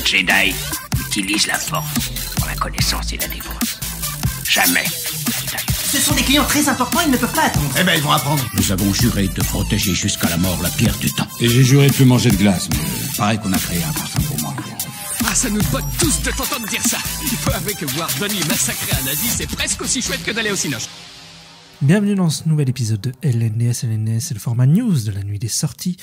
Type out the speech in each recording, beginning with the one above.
Jedi utilise la force pour la connaissance et la défense. Jamais. Ce sont des clients très importants, ils ne peuvent pas attendre. Eh ben, ils vont apprendre. Nous avons juré de protéger jusqu'à la mort la pierre du temps. Et j'ai juré de plus manger de glace, mais Pareil qu'on a créé un parfum pour moi. Ah, ça nous botte tous de t'entendre dire ça. Il faut avouer que voir Donnie massacrer un nazi, c'est presque aussi chouette que d'aller au cinoche. Bienvenue dans ce nouvel épisode de LNDS. LNDS, c'est le format news de la nuit des sorties,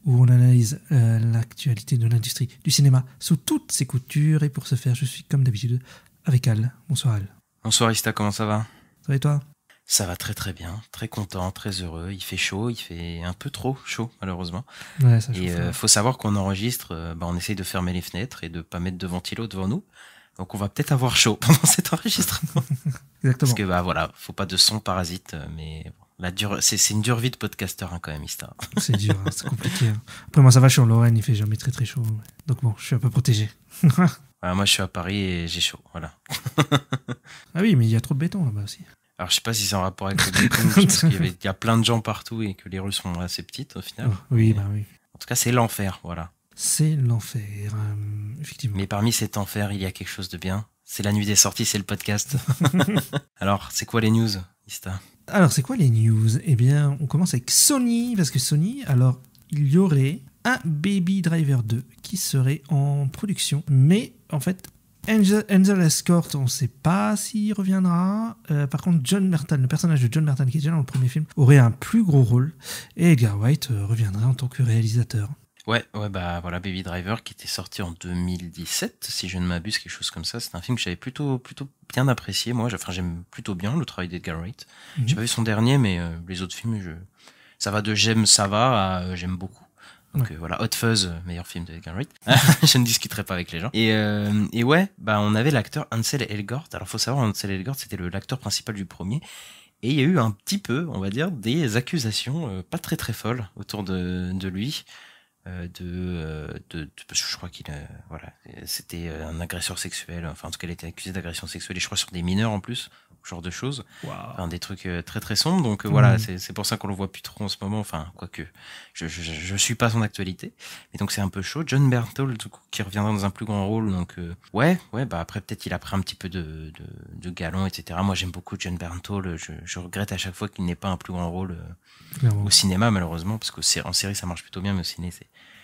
où on analyse l'actualité de l'industrie du cinéma sous toutes ses coutures. Et pour ce faire, je suis comme d'habitude avec Al. Bonsoir Al. Bonsoir Ista, comment ça va ? Ça va et toi ? Ça va très très bien, très content, très heureux. Il fait chaud, il fait un peu trop chaud malheureusement. Ouais, ça chauffe. Et faut savoir qu'on enregistre, on essaye de fermer les fenêtres et de pas mettre de ventilo devant nous. Donc on va peut-être avoir chaud pendant cet enregistrement. Exactement. Parce que voilà, faut pas de son parasite, mais bon, c'est une dure vie de podcasteur quand même, Ista. C'est dur, hein, c'est compliqué. Hein. Après moi ça va, je suis en Lorraine, il fait jamais très très chaud. Ouais. Donc bon, je suis un peu protégé. Voilà, moi je suis à Paris et j'ai chaud, voilà. Ah oui, mais il y a trop de béton là-bas aussi. Alors je sais pas si c'est en rapport avec le béton, parce qu'il y a plein de gens partout et que les rues sont assez petites au final. Oh, oui, bah oui. En tout cas c'est l'enfer, voilà. C'est l'enfer, effectivement. Mais parmi cet enfer, il y a quelque chose de bien. C'est la nuit des sorties, c'est le podcast. Alors, c'est quoi les news, Ista ? Alors, c'est quoi les news ? Eh bien, on commence avec Sony, parce que Sony, alors, il y aurait un Baby Driver 2 qui serait en production, mais en fait, Ansel Escort, on ne sait pas s'il reviendra. Par contre, John Merton, le personnage de John Merton qui est déjà dans le premier film, aurait un plus gros rôle, et Edgar Wright reviendrait en tant que réalisateur. Ouais, bah voilà, Baby Driver qui était sorti en 2017, si je ne m'abuse, quelque chose comme ça. C'est un film que j'avais plutôt bien apprécié, moi. Enfin, j'aime plutôt bien le travail d'Edgar Wright. J'ai pas vu son dernier, mais les autres films, ça va de j'aime, ça va à j'aime beaucoup. Donc voilà, Hot Fuzz, meilleur film de Edgar Wright. Je ne discuterai pas avec les gens. Et ouais, bah on avait l'acteur Ansel Elgort. Alors faut savoir, Ansel Elgort, c'était l'acteur principal du premier. Et il y a eu un petit peu, on va dire, des accusations pas très très folles autour de lui. Parce que je crois c'était un agresseur sexuel, enfin en tout cas il était accusé d'agression sexuelle et je crois sur des mineurs en plus, ce genre de choses. Wow. Enfin, des trucs très très sombres, donc voilà, c'est pour ça qu'on le voit plus trop en ce moment, enfin quoique je suis pas son actualité, mais donc c'est un peu chaud. John Bernthal du coup, qui reviendra dans un plus grand rôle, donc ouais bah après peut-être il a pris un petit peu de galon, etc. Moi j'aime beaucoup John Bernthal, je regrette à chaque fois qu'il n'ait pas un plus grand rôle au cinéma malheureusement, parce que en série ça marche plutôt bien, mais au ciné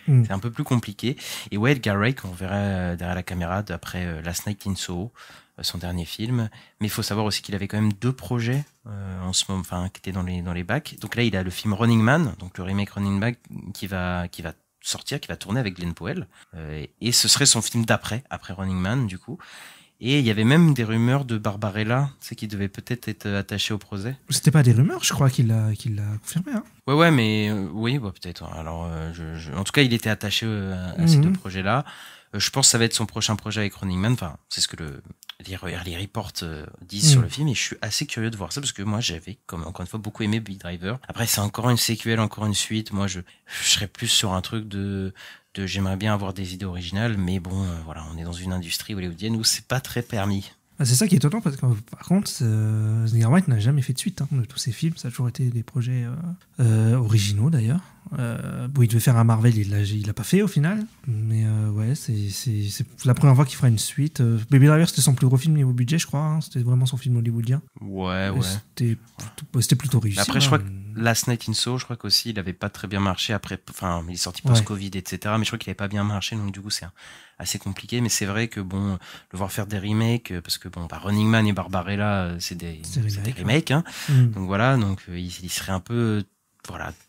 c'est un peu plus compliqué. Et ouais, Edgar Wright, qu'on verra derrière la caméra d'après Last Night in Soho, son dernier film. Mais il faut savoir aussi qu'il avait quand même 2 projets en ce moment, enfin qui étaient dans les bacs. Donc là, il a le film Running Man, donc le remake Running Man qui va sortir, qui va tourner avec Glenn Powell. Et ce serait son film après Running Man, du coup. Et il y avait même des rumeurs de Barbarella, c'est qui devait peut-être être attaché au projet. C'était pas des rumeurs, je crois qu'il l'a confirmé. Hein. Ouais, mais oui, bah, peut-être. Alors, en tout cas, il était attaché à ces 2 projets-là. Je pense que ça va être son prochain projet avec Running Man. Enfin, c'est ce que les reports disent sur le film. Et je suis assez curieux de voir ça parce que moi, j'avais, encore une fois, beaucoup aimé Baby Driver. Après, c'est encore une séquelle, encore une suite. Moi, je serais plus sur un truc de j'aimerais bien avoir des idées originales, mais bon, voilà, on est dans une industrie hollywoodienne où c'est pas très permis. Ah, c'est ça qui est étonnant, parce que par contre, Edgar Wright n'a jamais fait de suite de tous ses films. Ça a toujours été des projets originaux d'ailleurs. Bon, il devait faire un Marvel, il l'a pas fait au final. Mais ouais, c'est la première fois qu'il fera une suite. Baby Driver, c'était son plus gros film niveau budget, je crois. Hein. C'était vraiment son film hollywoodien. Ouais. C'était plutôt réussi. Après, je crois que Last Night in Soho, je crois qu'aussi, il avait pas très bien marché après. Enfin, il est sorti post-Covid, etc. Mais je crois qu'il avait pas bien marché, donc du coup, c'est assez compliqué. Mais c'est vrai que bon, le voir faire des remakes, parce que bon, Running Man et Barbarella, c'est des remakes. Hein. Donc voilà, il serait un peu,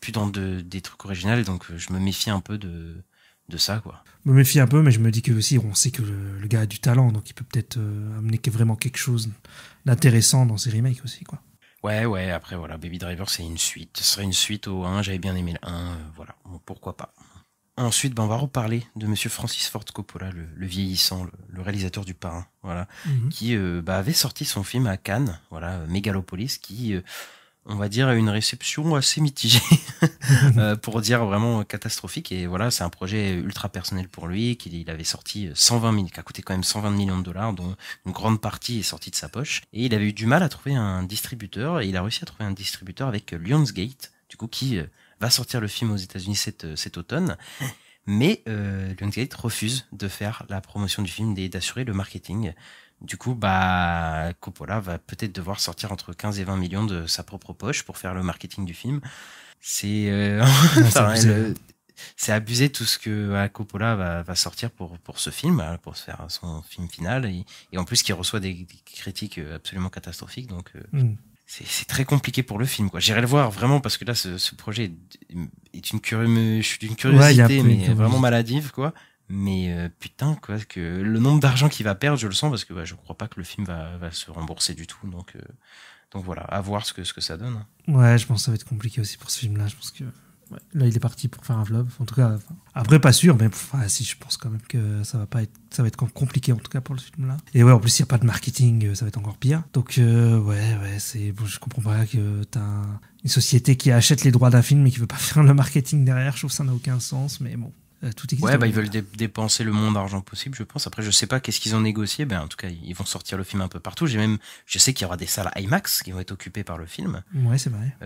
plus dans des trucs originaux. Donc je me méfie un peu de ça, quoi. Je me méfie un peu, mais je me dis que aussi, on sait que le gars a du talent, donc il peut peut-être amener vraiment quelque chose d'intéressant dans ses remakes aussi, quoi. Ouais, après voilà, Baby Driver c'est une suite, ce serait une suite au 1, j'avais bien aimé le 1, voilà, bon, pourquoi pas. Ensuite, on va reparler de monsieur Francis Ford Coppola, le vieillissant, le réalisateur du Parrain, voilà, qui avait sorti son film à Cannes, voilà, Megalopolis, qui on va dire, une réception assez mitigée, pour dire vraiment catastrophique. Et voilà, c'est un projet ultra personnel pour lui, qu'il avait sorti qui a coûté quand même 120 millions de dollars, dont une grande partie est sortie de sa poche. Et il avait eu du mal à trouver un distributeur, et il a réussi à trouver un distributeur avec Lionsgate, du coup, qui va sortir le film aux États-Unis cet automne. Mais Lionsgate refuse de faire la promotion du film et d'assurer le marketing. Du coup, bah, Coppola va peut-être devoir sortir entre 15 et 20 millions de sa propre poche pour faire le marketing du film. C'est c'est abusé tout ce que Coppola va sortir pour ce film, pour se faire son film final, et en plus qui reçoit des critiques absolument catastrophiques. Donc c'est très compliqué pour le film, quoi. J'irai le voir vraiment parce que là ce projet est d'une curiosité, mais vraiment maladive, quoi. Mais putain, quoi, que le nombre d'argent qu'il va perdre, je le sens, parce que je crois pas que le film va se rembourser du tout. Donc voilà, à voir ce que ça donne. Ouais, je pense que ça va être compliqué aussi pour ce film-là. Je pense que là, il est parti pour faire un flop. En tout cas, après, pas sûr, mais si, je pense quand même que ça va être compliqué, en tout cas, pour le film-là. Et ouais, en plus, il n'y a pas de marketing, ça va être encore pire. Donc, je comprends pas que t'as une société qui achète les droits d'un film mais qui veut pas faire le marketing derrière. Je trouve que ça n'a aucun sens, mais bon. Tout existe. Ouais, ils veulent dépenser le moins d'argent possible, je pense. Après, je sais pas qu'est-ce qu'ils ont négocié. En tout cas, ils vont sortir le film un peu partout. Je sais qu'il y aura des salles IMAX qui vont être occupées par le film. Ouais, c'est vrai.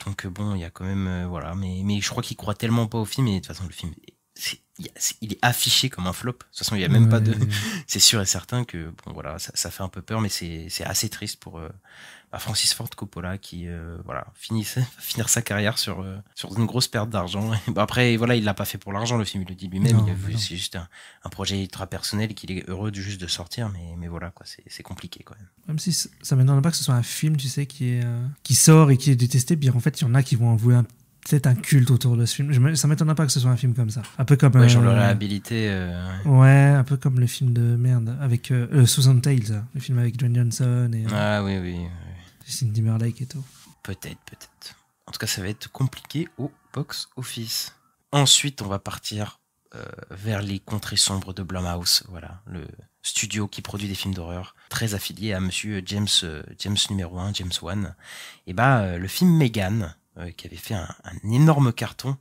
Donc bon, il y a quand même, voilà. Mais je crois qu'ils croient tellement pas au film. Et de toute façon, le film, il est affiché comme un flop. De toute façon, il y a même pas de. C'est sûr et certain que bon, voilà, ça fait un peu peur, mais c'est assez triste pour Francis Ford Coppola qui finir sa carrière sur une grosse perte d'argent. Après, voilà, il l'a pas fait pour l'argent, le film, il le dit lui-même. C'est juste un projet ultra personnel et qu'il est heureux juste de sortir, mais voilà, quoi, c'est compliqué quand même. Même si ça m'étonne pas que ce soit un film, tu sais, qui sort et qui est détesté, bien en fait, il y en a qui vont avouer peut-être un culte autour de ce film. Ça m'étonne pas que ce soit un film comme ça. Un peu comme. Genre le réhabilité. Ouais, un peu comme le film de merde avec Susan Tales, le film avec Dwayne Johnson et. Oui. Cindy Timberlake et tout. Peut-être. En tout cas, ça va être compliqué au box-office. Ensuite, on va partir vers les contrées sombres de Blumhouse. Voilà, le studio qui produit des films d'horreur, très affilié à monsieur James numéro 1, James Wan. Et le film Megan, qui avait fait un énorme carton,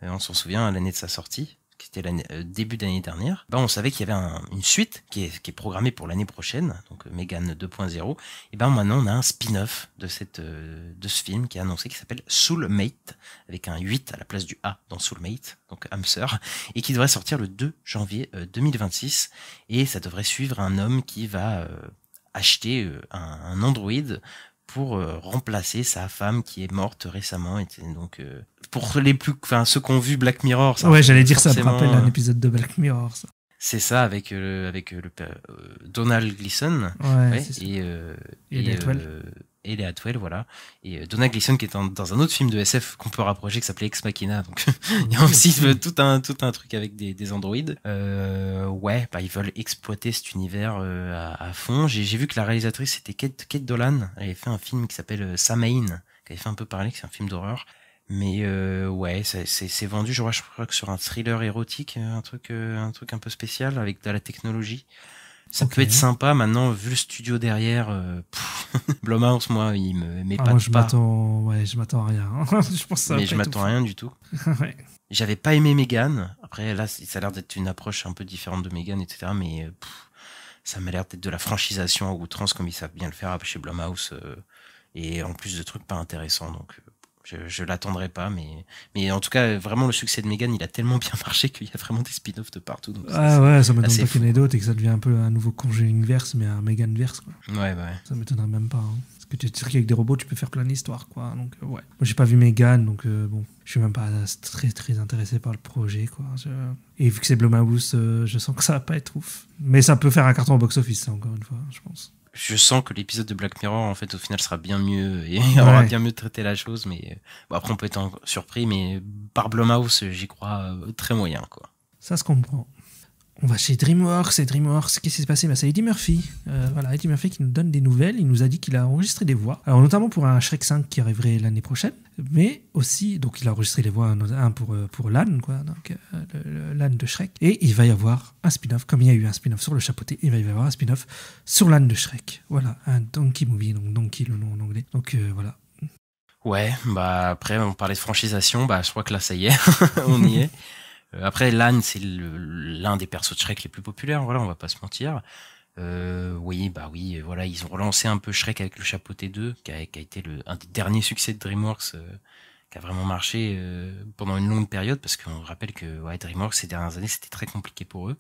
on s'en souvient, à l'année de sa sortie, qui était début d'année dernière, on savait qu'il y avait une suite qui est programmée pour l'année prochaine, donc Megan 2.0. Et maintenant on a un spin-off de ce film qui est annoncé, qui s'appelle Soulmate, avec un 8 à la place du A dans Soulmate, donc âme sœur, et qui devrait sortir le 2 janvier 2026. Et ça devrait suivre un homme qui va acheter un androïde pour remplacer sa femme qui est morte récemment. Et donc pour ceux qui ont vu Black Mirror, ça, j'allais dire, ça me rappelle un épisode de Black Mirror, ça. C'est ça, avec Donald Gleason, et Léa Atwell, voilà. Et Donald Gleason qui est dans un autre film de SF qu'on peut rapprocher, qui s'appelait Ex Machina. Donc il y a aussi tout un truc avec des androïdes. Ils veulent exploiter cet univers à fond. J'ai vu que la réalisatrice, c'était Kate Dolan. Elle avait fait un film qui s'appelle Samhain, qui avait fait un peu parler, que c'est un film d'horreur. Mais c'est vendu, je crois que sur un thriller érotique, un truc un peu spécial avec de la technologie. Ça peut être sympa. Maintenant, vu le studio derrière, Blumhouse, moi, il m'épate pas. Je m'attends à rien. Je pense ça. Mais je m'attends à rien du tout. Ouais. J'avais pas aimé Megan. Après, là, ça a l'air d'être une approche un peu différente de Megan, etc. Mais ça m'a l'air d'être de la franchisation à outrance, comme ils savent bien le faire chez Blumhouse. Et en plus de trucs pas intéressants, donc je l'attendrai pas, mais en tout cas, vraiment, le succès de Megan, il a tellement bien marché qu'il y a vraiment des spin-offs de partout. Donc ça m'étonne pas qu'il y en ait d'autres et que ça devient un peu un nouveau Conjuring-verse, mais un Megan-verse, quoi. Ouais. Ça m'étonnerait même pas. Parce que tu sais qu'avec des robots, tu peux faire plein d'histoires, quoi. Donc, ouais. Moi, j'ai pas vu Megan, donc je suis même pas très, très intéressé par le projet, quoi. Et vu que c'est Blumhouse, je sens que ça va pas être ouf. Mais ça peut faire un carton au box-office, ça, encore une fois, je pense. Je sens que l'épisode de Black Mirror, en fait, au final, sera bien mieux et aura bien mieux traité la chose. Mais après, on peut être surpris, mais par Blumhouse, j'y crois très moyen, quoi. Ça se comprend. On va chez DreamWorks. Et DreamWorks, qu'est-ce qui s'est passé ? C'est Eddie Murphy. Eddie Murphy qui nous donne des nouvelles. Il nous a dit qu'il a enregistré des voix. Alors, notamment pour un Shrek 5 qui arriverait l'année prochaine. Mais aussi, donc il a enregistré les voix, un pour l'âne, quoi. Donc, l'âne de Shrek. Et il va y avoir un spin-off, comme il y a eu un spin-off sur le chapeauté, il va y avoir un spin-off sur l'âne de Shrek. Voilà, un Donkey Movie, donc Donkey le nom en anglais. Donc voilà. Ouais, après on parlait de franchisation, je crois que là ça y est, on y est. Après, l'âne, c'est l'un des persos de Shrek les plus populaires, voilà, on va pas se mentir. Oui, voilà, ils ont relancé un peu Shrek avec le Chapeauté 2, qui a été un des derniers succès de DreamWorks, qui a vraiment marché pendant une longue période, parce qu'on rappelle que DreamWorks ces dernières années c'était très compliqué pour eux.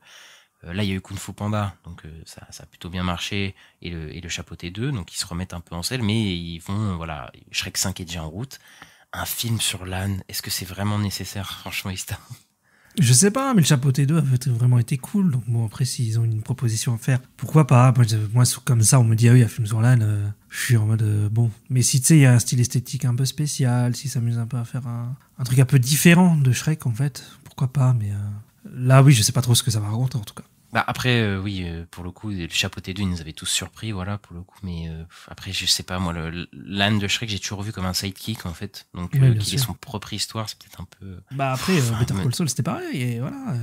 Là il y a eu Kung Fu Panda, donc ça a plutôt bien marché, et le Chapeauté 2, donc ils se remettent un peu en selle, mais ils vont, voilà, Shrek 5 est déjà en route. Un film sur l'âne, est-ce que c'est vraiment nécessaire, franchement, Ista? Je sais pas, mais le Chapeauté 2 avait vraiment été cool. Donc bon, après, s'ils ont une proposition à faire, pourquoi pas. Moi comme ça, on me dit, ah oui, il y a un film sur l'âne, je suis en mode, bon. Mais si, tu sais, il y a un style esthétique un peu spécial, s'ils s'amusent un peu à faire un truc un peu différent de Shrek, en fait, pourquoi pas. Mais là, oui, je sais pas trop ce que ça va raconter, en tout cas. Bah après, oui, pour le coup, le Chapeauté 2, ils nous avaient tous surpris, voilà, pour le coup. Mais après, je sais pas, moi, l'âne de Shrek, j'ai toujours vu comme un sidekick, en fait. Donc, Oui, qu'il ait son propre histoire, c'est peut-être un peu... Bah après, Better Call Saul, c'était pareil, et voilà.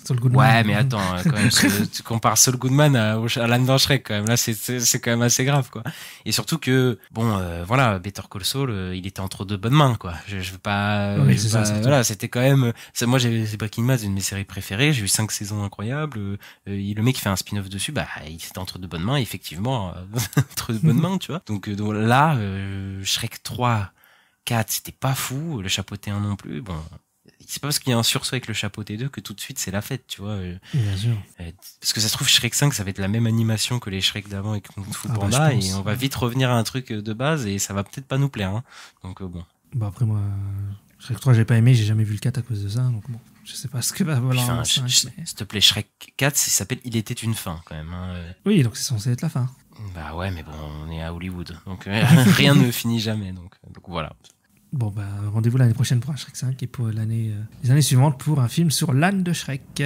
Saul Goodman. Ouais, mais attends, quand même, tu compares Saul Goodman à l'âne dans Shrek, quand même. Là, c'est quand même assez grave, quoi. Et surtout que, bon, voilà, Better Call Saul, il était entre deux bonnes mains, quoi. Je veux pas, oui, c'est ça, voilà, c'était quand même, moi, c'est Breaking Bad, c'est une de mes séries préférées. J'ai eu 5 saisons incroyables. Le mec qui fait un spin-off dessus, bah, il était entre deux bonnes mains, effectivement, entre deux bonnes mains, tu vois. Donc là, Shrek 3, 4, c'était pas fou. Le Chapeauté 1 non plus. Bon. C'est pas parce qu'il y a un sursaut avec le Chapeauté 2 que tout de suite c'est la fête, tu vois. Bien sûr. Parce que ça se trouve, Shrek 5, ça va être la même animation que les Shrek d'avant avec Kung Fu Panda, bah, et on va vite revenir à un truc de base, et ça va peut-être pas nous plaire, hein. Donc bon. Bah après, moi, Shrek 3, j'ai pas aimé, j'ai jamais vu le 4 à cause de ça, donc bon, je sais pas ce que va voilà. Enfin, s'il te plaît, Shrek 4, ça s'appelle Il était une fin, quand même, hein. Oui, donc c'est censé être la fin. Bah ouais, mais bon, on est à Hollywood, donc rien ne finit jamais, donc voilà. Bon, bah, rendez-vous l'année prochaine pour un Shrek 5 et pour les années suivantes pour un film sur l'âne de Shrek.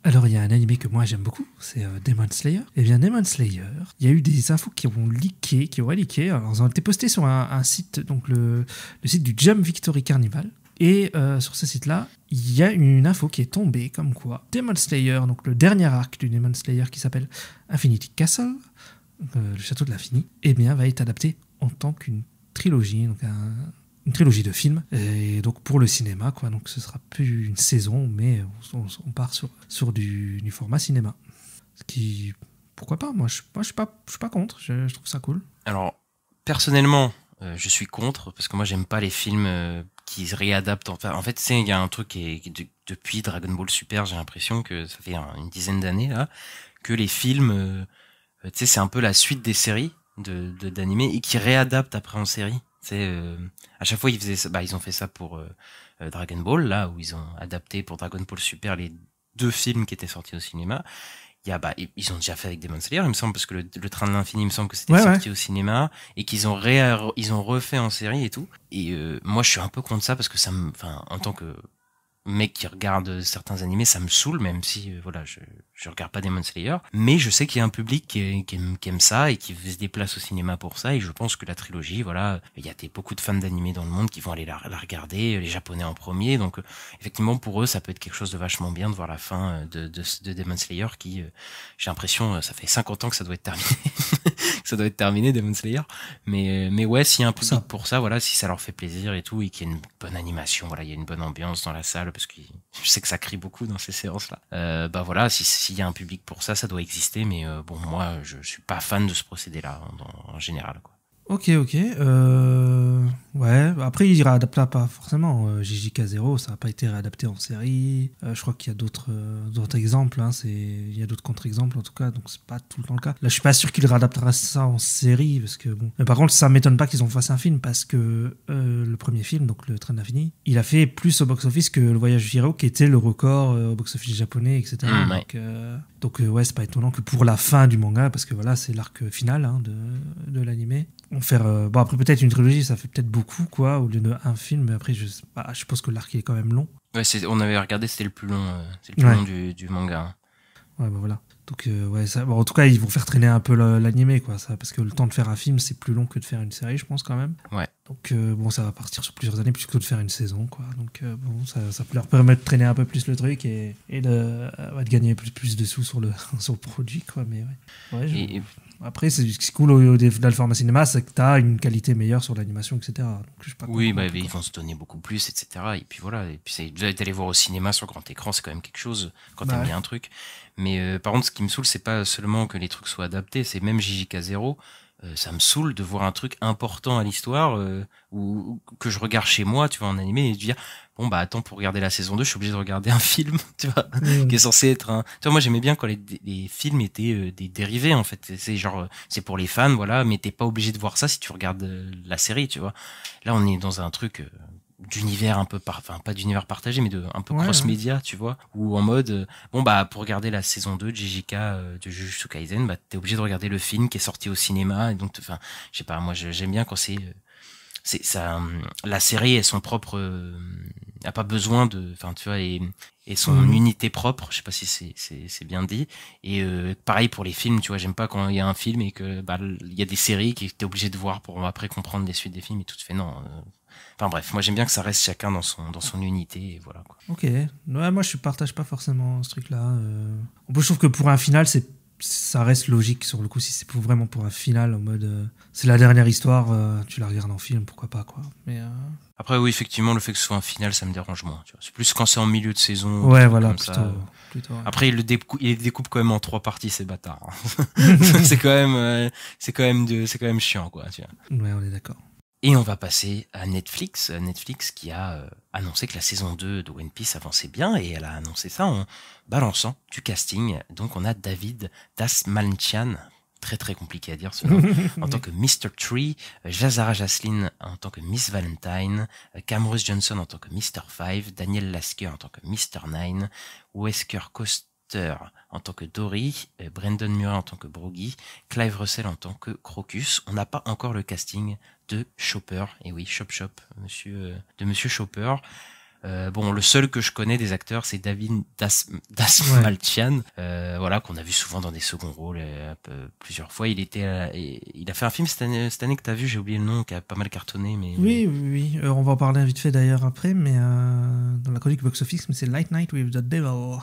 Alors, il y a un animé que moi j'aime beaucoup, c'est Demon Slayer. Et bien, Demon Slayer, il y a eu des infos qui auraient leaké. Alors, elles ont été postées sur un site, donc le site du Jump Victory Carnival. Et sur ce site-là, il y a une info qui est tombée comme quoi Demon Slayer, donc le dernier arc du Demon Slayer qui s'appelle Infinity Castle, le château de l'infini, eh bien, va être adapté en tant qu'une trilogie, donc une trilogie de films, et donc pour le cinéma, quoi. Donc ce sera plus une saison, mais on part sur du format cinéma. Ce qui, pourquoi pas, moi je suis pas contre, je trouve ça cool. Alors, personnellement, je suis contre, parce que moi j'aime pas les films qui se réadaptent. En fait, tu sais, il y a un truc depuis Dragon Ball Super, j'ai l'impression que ça fait une dizaine d'années, là, que les films, tu sais, c'est un peu la suite des séries d'animés, et qui réadaptent après en série. À chaque fois ils faisaient ça, ils ont fait ça pour Dragon Ball, là où ils ont adapté pour Dragon Ball Super les 2 films qui étaient sortis au cinéma. Ils ont déjà fait avec Demon Slayer, il me semble, parce que le Train de l'Infini, il me semble que c'était sorti au cinéma, et qu'ils ont refait en série et tout. Et moi je suis un peu contre ça, parce que en tant que mec qui regarde certains animés, ça me saoule, même si voilà, je regarde pas Demon Slayer, mais je sais qu'il y a un public qui aime ça et qui se déplace au cinéma pour ça, et je pense que la trilogie, voilà, il y a beaucoup de fans d'animés dans le monde qui vont aller la regarder, les Japonais en premier, donc effectivement pour eux ça peut être quelque chose de vachement bien de voir la fin de Demon Slayer, qui j'ai l'impression, ça fait 50 ans que ça doit être terminé ça doit être terminé, Demon Slayer, mais ouais, s'il y a un public pour ça, voilà, si ça leur fait plaisir et tout, et qu'il y a une bonne animation, voilà, il y a une bonne ambiance dans la salle, parce que je sais que ça crie beaucoup dans ces séances-là. Voilà, s'il y a un public pour ça, ça doit exister, mais bon, moi, je suis pas fan de ce procédé-là, en général, quoi. Ok. Ouais, après il réadaptera pas forcément. JJK0, ça n'a pas été réadapté en série. Je crois qu'il y a d'autres exemples, hein, il y a d'autres contre-exemples en tout cas, donc c'est pas tout le temps le cas. Là je suis pas sûr qu'il réadaptera ça en série, parce que bon. Mais par contre ça m'étonne pas qu'ils en fassent un film, parce que le premier film, donc le Train de l'Infini, il a fait plus au box-office que le Voyage de Chihiro, qui était le record au box-office japonais, etc. Donc ouais, c'est pas étonnant que pour la fin du manga, parce que voilà, c'est l'arc final, hein, de l'animé, on faire bon, après peut-être une trilogie, ça fait peut-être beaucoup, quoi, au lieu d'un film, mais après je suppose que l'arc il est quand même long. Ouais, on avait regardé, c'était le plus long, long du manga, hein. Ouais, bah voilà. Donc ouais, ça, bon, en tout cas ils vont faire traîner un peu l'animé, quoi, ça, parce que le temps de faire un film c'est plus long que de faire une série, je pense, quand même. Ouais. Donc bon, ça va partir sur plusieurs années plutôt que de faire une saison, quoi. Donc bon, ça peut leur permettre de traîner un peu plus le truc et de gagner plus de sous sur le produit, quoi. Mais ouais. Après, c'est cool dans le format cinéma, c'est que t'as une qualité meilleure sur l'animation, etc. Donc, je sais pas ils vont se donner beaucoup plus, etc. Et puis voilà, et puis d'aller voir au cinéma sur grand écran, c'est quand même quelque chose quand t'aimes bien un truc. Mais par contre, ce qui me saoule, c'est pas seulement que les trucs soient adaptés, c'est même JJK0. ça me saoule de voir un truc important à l'histoire ou que je regarde chez moi, tu vois, en animé, et de dire bon bah attends, pour regarder la saison 2, je suis obligé de regarder un film, tu vois, qui est censé être un... Tu vois, moi j'aimais bien quand les films étaient des dérivés, en fait. C'est genre, c'est pour les fans, voilà, mais t'es pas obligé de voir ça si tu regardes la série, tu vois. Là, on est dans un truc d'univers un peu enfin pas d'univers partagé, mais un peu cross-média, tu vois, ou en mode bon bah pour regarder la saison 2 de JJK de Jujutsu Kaisen, bah t'es obligé de regarder le film qui est sorti au cinéma, et donc enfin je sais pas, moi j'aime bien quand c'est ça, la série est son propre a pas besoin de, enfin tu vois, et son unité propre, je sais pas si c'est bien dit, et pareil pour les films, tu vois, j'aime pas quand il y a un film et que bah il y a des séries qui t'es obligé de voir pour après comprendre les suites des films, et tout fait non. Enfin bref, moi j'aime bien que ça reste chacun dans son unité, et voilà quoi. Ok, ouais, moi je partage pas forcément ce truc-là. En plus, je trouve que pour un final, ça reste logique sur le coup. Si c'est vraiment pour un final, en mode c'est la dernière histoire, tu la regardes en film, pourquoi pas quoi. Mais après oui, effectivement, le fait que ce soit un final, ça me dérange moins. Tu vois. C'est plus quand c'est en milieu de saison. Ouais, voilà, comme plutôt, ça. plutôt ouais. Après, il les découpe quand même en 3 parties, ces bâtards. c'est quand même chiant quoi. Tu vois. Ouais, on est d'accord. Et on va passer à Netflix. Netflix qui a annoncé que la saison 2 de One Piece avançait bien, et elle a annoncé ça en balançant du casting. Donc on a David Dastmalchian, très très compliqué à dire ce nom, en tant que Mr. Tree, Jazara Jaslyn en tant que Miss Valentine, Camrose Johnson en tant que Mr. Five, Daniel Lasker en tant que Mr. Nine, Wesker Coaster en tant que Dory, Brandon Murray en tant que Broggy, Clive Russell en tant que Crocus. On n'a pas encore le casting de Chopper, et oui, Chop, de Monsieur Chopper. Bon, le seul que je connais des acteurs, c'est David Dastmalchian, voilà, qu'on a vu souvent dans des seconds rôles plusieurs fois. Il a fait un film cette année que t'as vu, j'ai oublié le nom, qui a pas mal cartonné, mais oui. On va en parler vite fait d'ailleurs après, mais dans la chronique box office, mais c'est Light Night with the Devil.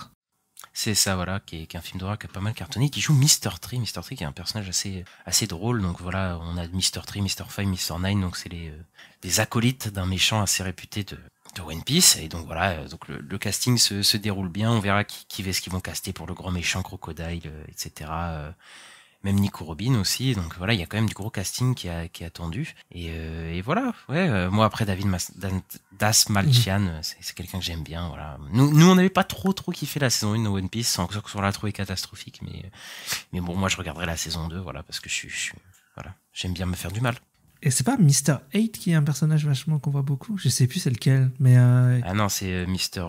C'est ça, voilà, qui est un film d'horreur qui a pas mal cartonné, qui joue Mr. Tree, qui est un personnage assez drôle. Donc voilà, on a Mr. Tree, Mr. Five, Mr. Nine, donc c'est les acolytes d'un méchant assez réputé de One Piece. Et donc voilà, donc le casting se déroule bien. On verra qui est-ce qu'ils vont caster pour le grand méchant Crocodile, etc. Même Nico Robin aussi. Donc voilà, il y a quand même du gros casting qui est attendu. Et voilà, ouais. Moi après David Dastmalchian, c'est quelqu'un que j'aime bien. Voilà. Nous on n'avait pas trop kiffé la saison 1 de One Piece, sans qu'on l'a trouvé catastrophique. Mais bon, moi je regarderai la saison 2, voilà, parce que voilà, j'aime bien me faire du mal. Et c'est pas Mr. 8 qui est un personnage vachement qu'on voit beaucoup? Je sais plus c'est lequel, mais... Ah non, c'est Mr.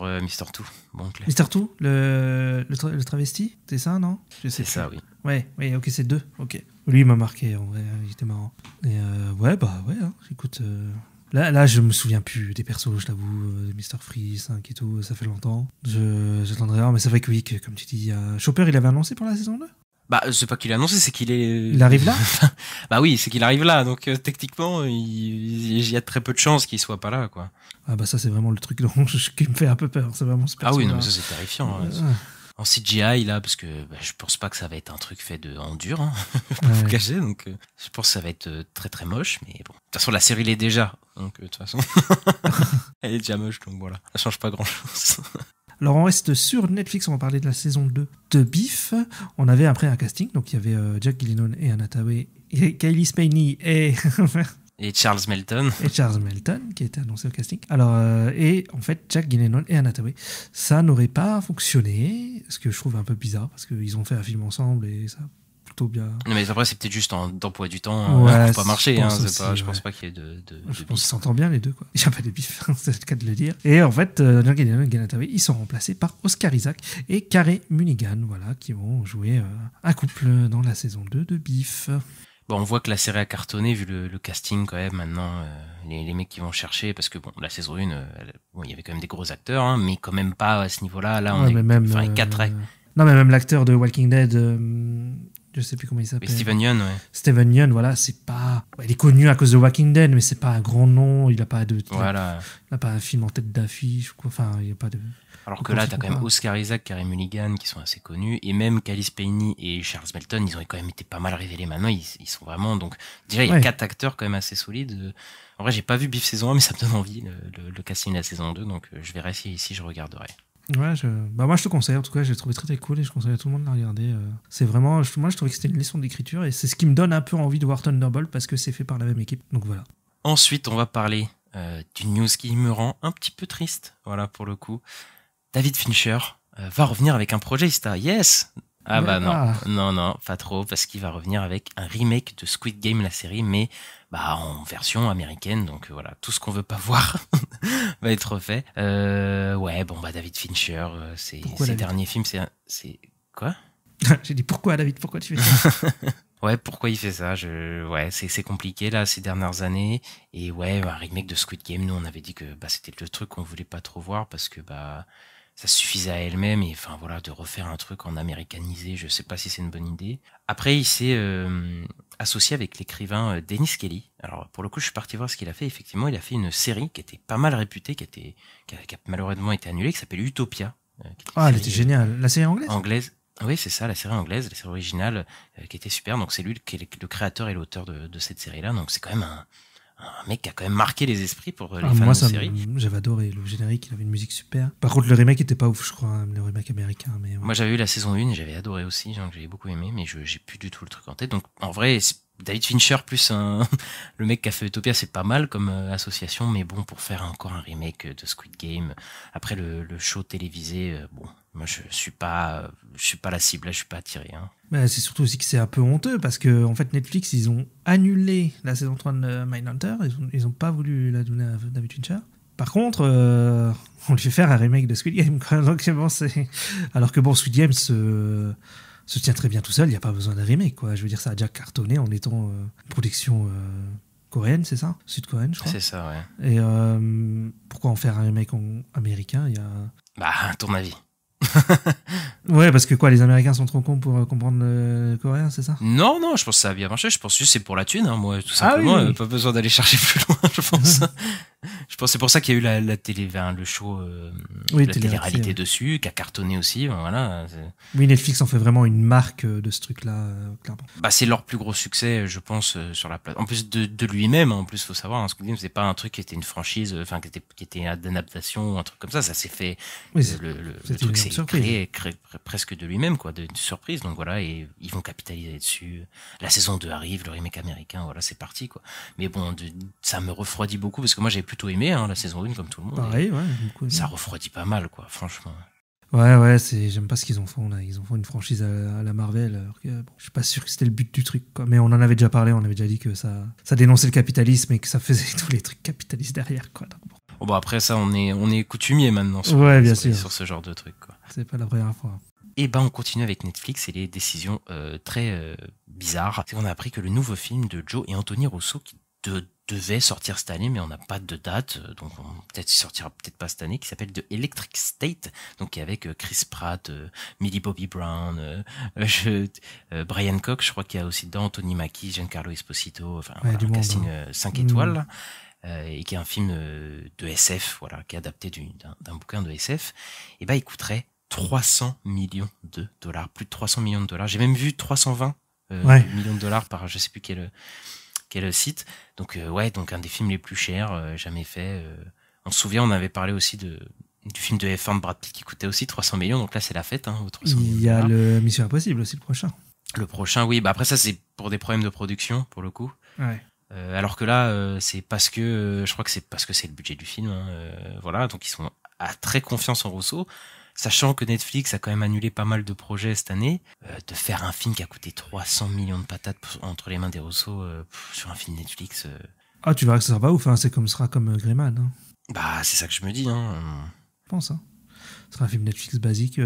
Two. Bon, Mr. Two, le travesti, c'est ça, non? C'est ça, oui. Ouais, ok, c'est 2, ok. Lui, il m'a marqué, en vrai, il était marrant. Et ouais, hein, écoute... Là, je me souviens plus des persos, je t'avoue, de Mr. Freeze 5 et tout, ça fait longtemps. J'attendrai, mais c'est vrai que oui, comme tu dis, Chopper, il avait annoncé pour la saison 2? Bah, c'est pas qu'il a annoncé, c'est qu'il est... Il arrive là? Bah oui, c'est qu'il arrive là, donc techniquement, il y a très peu de chances qu'il soit pas là, quoi. Ah bah ça, c'est vraiment le truc qui me fait un peu peur, c'est vraiment ce personnage. Ah oui, non, mais ça, c'est terrifiant. En CGI, là, parce que je pense pas que ça va être un truc fait en dur, hein, pour vous cacher, donc je pense que ça va être très très moche, mais bon. De toute façon, la série l'est déjà, donc de toute façon, elle est déjà moche, donc voilà, ça change pas grand-chose. Alors on reste sur Netflix, on va parler de la saison 2 de Beef. On avait après un casting, donc il y avait Jack Gyllenhaal et Anna Tawai, et Kylie Spaney et... Et Charles Melton. Et Charles Melton, qui a été annoncé au casting. Alors, et en fait, Jack Gyllenhaal et Anna Tawai, ça n'aurait pas fonctionné, ce que je trouve un peu bizarre, parce qu'ils ont fait un film ensemble et ça a plutôt bien... Non mais après, c'est peut-être juste d'emploi du temps, ça pas marché. Je pense pas qu'il y ait de je pense qu'ils s'entendent bien les deux, quoi. Il n'y a pas de bif, c'est le cas de le dire. Et en fait, Jack Gyllenhaal et Anna Tawai, ils sont remplacés par Oscar Isaac et Carey Mulligan, voilà, qui vont jouer un couple dans la saison 2 de Beef. Bon, on voit que la série a cartonné vu le casting quand même maintenant, les mecs qui vont chercher, parce que bon, la saison 1, il y avait quand même des gros acteurs, hein, mais quand même pas à ce niveau-là. Là, on est même 4 Non, mais même l'acteur de Walking Dead, je sais plus comment il s'appelle. Steven Yeun, ouais. Steven Yeun, voilà, c'est pas... Il est connu à cause de Walking Dead, mais c'est pas un grand nom, il a pas un film en tête d'affiche, quoi. Enfin, il y a pas de... Alors que là, t'as quand même Oscar Isaac, Carey Mulligan qui sont assez connus, et même Kylie Spaney et Charles Melton, ils ont quand même été pas mal révélés. Maintenant, ils sont vraiment... Donc, déjà, il y a 4 acteurs quand même assez solides. En vrai, j'ai pas vu Beef saison 1, mais ça me donne envie, le casting de la saison 2, donc je verrai si je regarderai. Ouais, moi je te conseille, en tout cas, j'ai trouvé très très cool et je conseille à tout le monde de la regarder. C'est vraiment, moi je trouvais que c'était une leçon d'écriture et c'est ce qui me donne un peu envie de voir Thunderbolt parce que c'est fait par la même équipe. Donc voilà. Ensuite, on va parler d'une news qui me rend un petit peu triste. Voilà, pour le coup. David Fincher va revenir avec un projet Ista. Yes! Ah bah non, non, pas trop, parce qu'il va revenir avec un remake de Squid Game, la série, mais en version américaine. Donc voilà, tout ce qu'on veut pas voir va être fait. David Fincher, ses derniers films, c'est quoi? J'ai dit pourquoi David, pourquoi tu fais ça? Ouais, pourquoi il fait ça? C'est compliqué là ces dernières années. Et un remake de Squid Game, nous on avait dit que c'était le truc qu'on voulait pas trop voir parce que ça suffisait à elle-même et enfin voilà, de refaire un truc en américanisé, je sais pas si c'est une bonne idée. Après, il s'est associé avec l'écrivain Dennis Kelly. Alors pour le coup, je suis parti voir ce qu'il a fait. Effectivement, il a fait une série qui était pas mal réputée, qui a malheureusement été annulée, qui s'appelle Utopia. Elle était géniale. La série anglaise? Oui, c'est ça, la série anglaise, la série originale, qui était super. Donc c'est lui qui est le créateur et l'auteur de cette série-là. Donc c'est quand même un mec qui a quand même marqué les esprits pour les fans de série. J'avais adoré le générique, il avait une musique super. Par contre, le remake était pas ouf, je crois, le remake américain. Mais ouais. Moi, j'avais eu la saison 1 et j'avais adoré aussi, j'avais beaucoup aimé, mais j'ai plus du tout le truc en tête. Donc en vrai, David Fincher plus le mec qui a fait Utopia, c'est pas mal comme association, mais bon, pour faire encore un remake de Squid Game, après le show télévisé, moi je suis pas la cible, là je suis pas attiré. Hein. C'est surtout aussi que c'est un peu honteux parce que en fait Netflix ils ont annulé la saison 3 de Mindhunter, ils ont pas voulu la donner à David Fincher. Par contre, on lui fait faire un remake de Squid Game, quoi. Donc alors que Squid Game se tient très bien tout seul, il n'y a pas besoin d'un remake, quoi. Je veux dire, ça a déjà cartonné en étant production coréenne, c'est ça? Sud-coréenne, je crois. C'est ça, ouais. Et pourquoi en faire un remake américain? À ton avis? Ouais, parce que quoi, les Américains sont trop cons pour comprendre le coréen, c'est ça? Non, je pense que ça a bien marché. Je pense juste que c'est pour la thune, moi, tout simplement. Oui. Pas besoin d'aller chercher plus loin, je pense. Je pense que c'est pour ça qu'il y a eu la télé, le show, la télé-réalité dessus, qui a cartonné aussi. Voilà. Oui, Netflix en fait vraiment une marque de ce truc-là, clairement. C'est leur plus gros succès, je pense, sur la plate. En plus de lui-même, en plus, faut savoir, Squid Game, c'est pas un truc qui était une franchise, qui était une adaptation, un truc comme ça. Ça s'est fait. Oui, le truc s'est créé presque de lui-même, quoi, de surprise. Donc voilà, et ils vont capitaliser dessus. La saison 2 arrive, le remake américain, voilà, c'est parti, quoi. Mais bon, ça me refroidit beaucoup parce que moi j'avais plutôt aimé la saison 1 comme tout le monde. Pareil, ouais. Beaucoup ça refroidit pas mal, quoi, franchement. Ouais, j'aime pas ce qu'ils en font là. Ils en font une franchise à la Marvel. Alors que, je suis pas sûr que c'était le but du truc, quoi. Mais on en avait déjà parlé, on avait déjà dit que ça dénonçait le capitalisme et que ça faisait tous les trucs capitalistes derrière, quoi. Donc, après ça, on est coutumier maintenant sur ce genre de truc, quoi. C'est pas la première fois. Et on continue avec Netflix et les décisions très bizarres. C'est qu'on a appris que le nouveau film de Joe et Anthony Russo qui devait sortir cette année, mais on n'a pas de date, donc peut-être il sortira peut-être pas cette année, qui s'appelle The Electric State, donc qui est avec Chris Pratt, Millie Bobby Brown, Brian Cox, je crois qu'il y a aussi dedans Anthony Mackie, Giancarlo Esposito, enfin un casting 5 étoiles. Et qui est un film de SF, voilà, qui est adapté d'un bouquin de SF. Et il coûterait 300 millions de dollars, plus de 300 millions de dollars. J'ai même vu 320 millions de dollars par je sais plus quel site. Donc donc un des films les plus chers jamais fait. On se souvient, on avait parlé aussi du film de F1 de Brad Pitt qui coûtait aussi 300 millions. Donc là c'est la fête, 300 millions. Il y a le Mission Impossible aussi, le prochain. Le prochain, oui. Après ça c'est pour des problèmes de production pour le coup. Ouais. Alors que là, c'est parce que je crois que c'est parce que c'est le budget du film. Voilà, donc ils sont à très confiance en Russo, sachant que Netflix a quand même annulé pas mal de projets cette année. De faire un film qui a coûté 300 millions de patates entre les mains des Russo sur un film Netflix. Tu verras que ça sera pas ouf. Sera comme Greyman. C'est ça que je me dis. Je pense. Ce sera un film Netflix basique.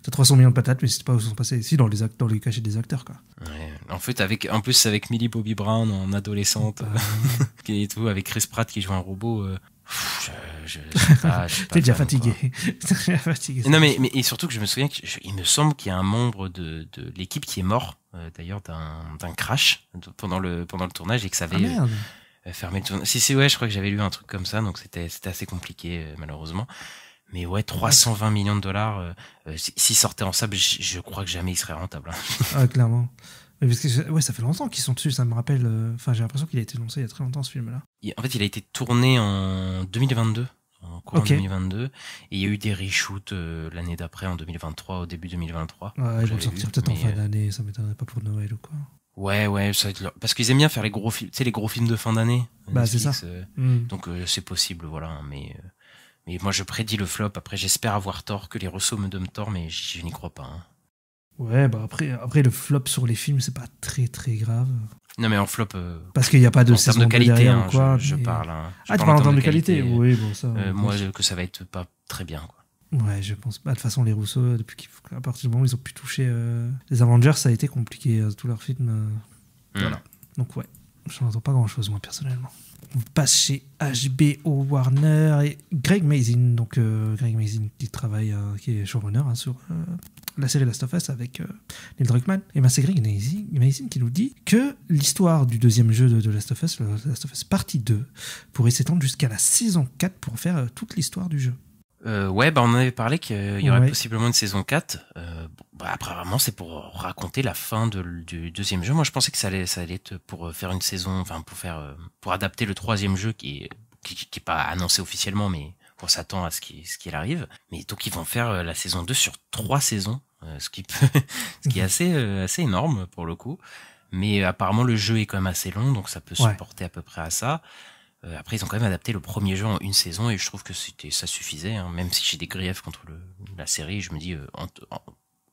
T'as 300 millions de patates, mais c'est pas où sont passés ici dans les cachets des acteurs, quoi. Ouais. En fait, en plus avec Millie Bobby Brown en adolescente et tout, avec Chris Pratt qui joue un robot. T'es déjà fatigué. Non, mais et surtout que je me souviens qu'il me semble qu'il y a un membre de l'équipe qui est mort d'ailleurs d'un crash pendant le tournage et que ça avait fermé le tournage. Si, je crois que j'avais lu un truc comme ça, donc c'était assez compliqué malheureusement. Mais 320 millions de dollars, s'ils sortaient en salle, je crois que jamais ils seraient rentables. Clairement. Mais parce que, ça fait longtemps qu'ils sont dessus, ça me rappelle. J'ai l'impression qu'il a été lancé il y a très longtemps ce film-là. En fait, il a été tourné en 2022, en courant Ok. 2022. Et il y a eu des reshoots l'année d'après, en 2023, au début 2023. Ouais, ils vont J'avais le sortir vu, peut-être en mais, fin d'année, ça m'étonnerait pas pour Noël ou quoi. Ouais, ça va être parce qu'ils aiment bien faire les gros films, tu sais, les gros films de fin d'année. Bah, c'est Netflix, ça. Mm. Donc c'est possible, voilà. Mais moi je prédis le flop. Après j'espère avoir tort, que les Russo me donnent tort, mais je n'y crois pas. Hein. Ouais, bah après le flop sur les films, c'est pas très très grave. Non mais en flop. Parce qu'il n'y a pas de En termes saison de 2 qualité, derrière hein, ou quoi. je mais- parle. Hein. Je Ah, tu parles en termes de qualité, oui, bon, ça. Moi, bon, que ça va être pas très bien. Quoi. Ouais, je pense pas. De toute façon, les Rousseau, à partir du moment où ils ont pu toucher les Avengers, ça a été compliqué. Tous leurs films. Voilà. Donc, ouais, je n'entends pas grand chose, moi, personnellement. On passe chez HBO Warner et Greg Mazin. Donc, Greg Mazin qui travaille, qui est showrunner sur la série Last of Us avec Neil Druckmann. Et ben, c'est Greg Mazin qui nous dit que l'histoire du deuxième jeu de Last of Us, Last of Us Partie 2, pourrait s'étendre jusqu'à la saison 4 pour faire toute l'histoire du jeu. Ouais, on en avait parlé qu'il y aurait Ouais. possiblement une saison 4. Apparemment, c'est pour raconter la fin du deuxième jeu. Moi, je pensais que ça allait être pour faire une saison, enfin, pour adapter le troisième jeu qui est pas annoncé officiellement, mais on s'attend à ce qu'il arrive. Mais donc, ils vont faire la saison 2 sur 3 saisons, ce qui est assez énorme pour le coup. Mais apparemment, le jeu est quand même assez long, donc ça peut Ouais. supporter à peu près à ça. Après, ils ont quand même adapté le premier jeu en une saison et je trouve que ça suffisait. Hein. Même si j'ai des griefs contre la série, je me dis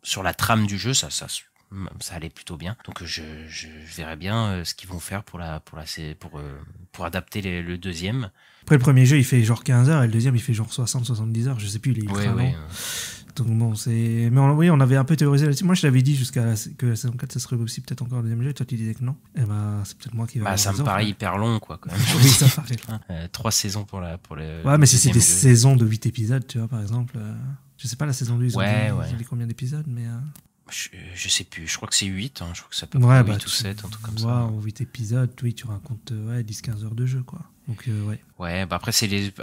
sur la trame du jeu, ça allait plutôt bien. Donc je verrais bien ce qu'ils vont faire pour adapter le deuxième. Après, le premier jeu, il fait genre 15 heures et le deuxième, il fait genre 60-70 heures. Je sais plus, il est ultra long. Donc bon, c'est... Mais on avait un peu théorisé là-dessus. Moi, je t'avais dit que la saison 4, ça serait aussi peut-être encore le deuxième jeu. Et toi, tu disais que non. Et bah, c'est peut-être moi qui va... Ça me paraît hyper long, quoi, quand même. Oui, ça paraît long. 3 saisons pour le Ouais, mais si c'est des deuxième jeu. saisons de 8 épisodes, tu vois, par exemple... Je sais pas, la saison 2, ils ont dit combien d'épisodes, mais... Je sais plus, je crois que c'est 8, hein. Je crois que ça peut Ouais, être 8 ou 7, un truc comme ça. En 8 épisodes, oui, tu racontes 10-15 heures de jeu, quoi. Donc, ouais. Ouais, après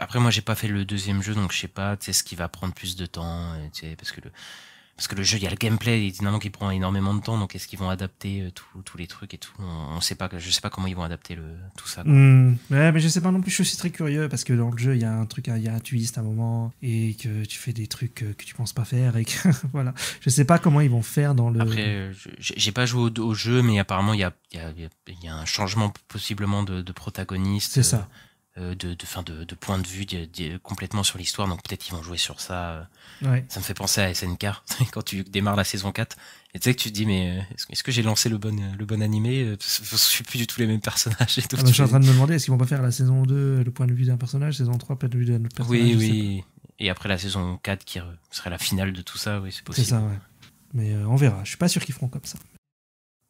après moi j'ai pas fait le deuxième jeu, donc je sais pas, tu sais, ce qui va prendre plus de temps, tu sais, parce que le jeu, il y a le gameplay évidemment qui prend énormément de temps, donc est-ce qu'ils vont adapter tous les trucs et tout, on sait pas, je sais pas comment ils vont adapter tout ça. Quoi. Ouais, mais je sais pas non plus, je suis aussi très curieux parce que dans le jeu, il y a un truc, il y a un twist à un moment et que tu fais des trucs que tu penses pas faire et que voilà. Je sais pas comment ils vont faire dans le. Après, j'ai pas joué au jeu, mais apparemment il y a un changement possiblement de protagoniste. C'est ça. De point de vue complètement sur l'histoire, donc peut-être qu'ils vont jouer sur ça. Ouais. Ça me fait penser à SNK quand tu démarres la saison 4 et tu sais que tu te dis mais est-ce que j'ai lancé le bon animé, je suis plus du tout les mêmes personnages et tout. Je suis en train de me demander est-ce qu'ils vont pas faire la saison 2 le point de vue d'un personnage, saison 3 point de vue d'un autre personnage. Oui. Et après la saison 4 qui serait la finale de tout ça, oui, c'est possible. C'est ça, ouais. Mais on verra, je suis pas sûr qu'ils feront comme ça.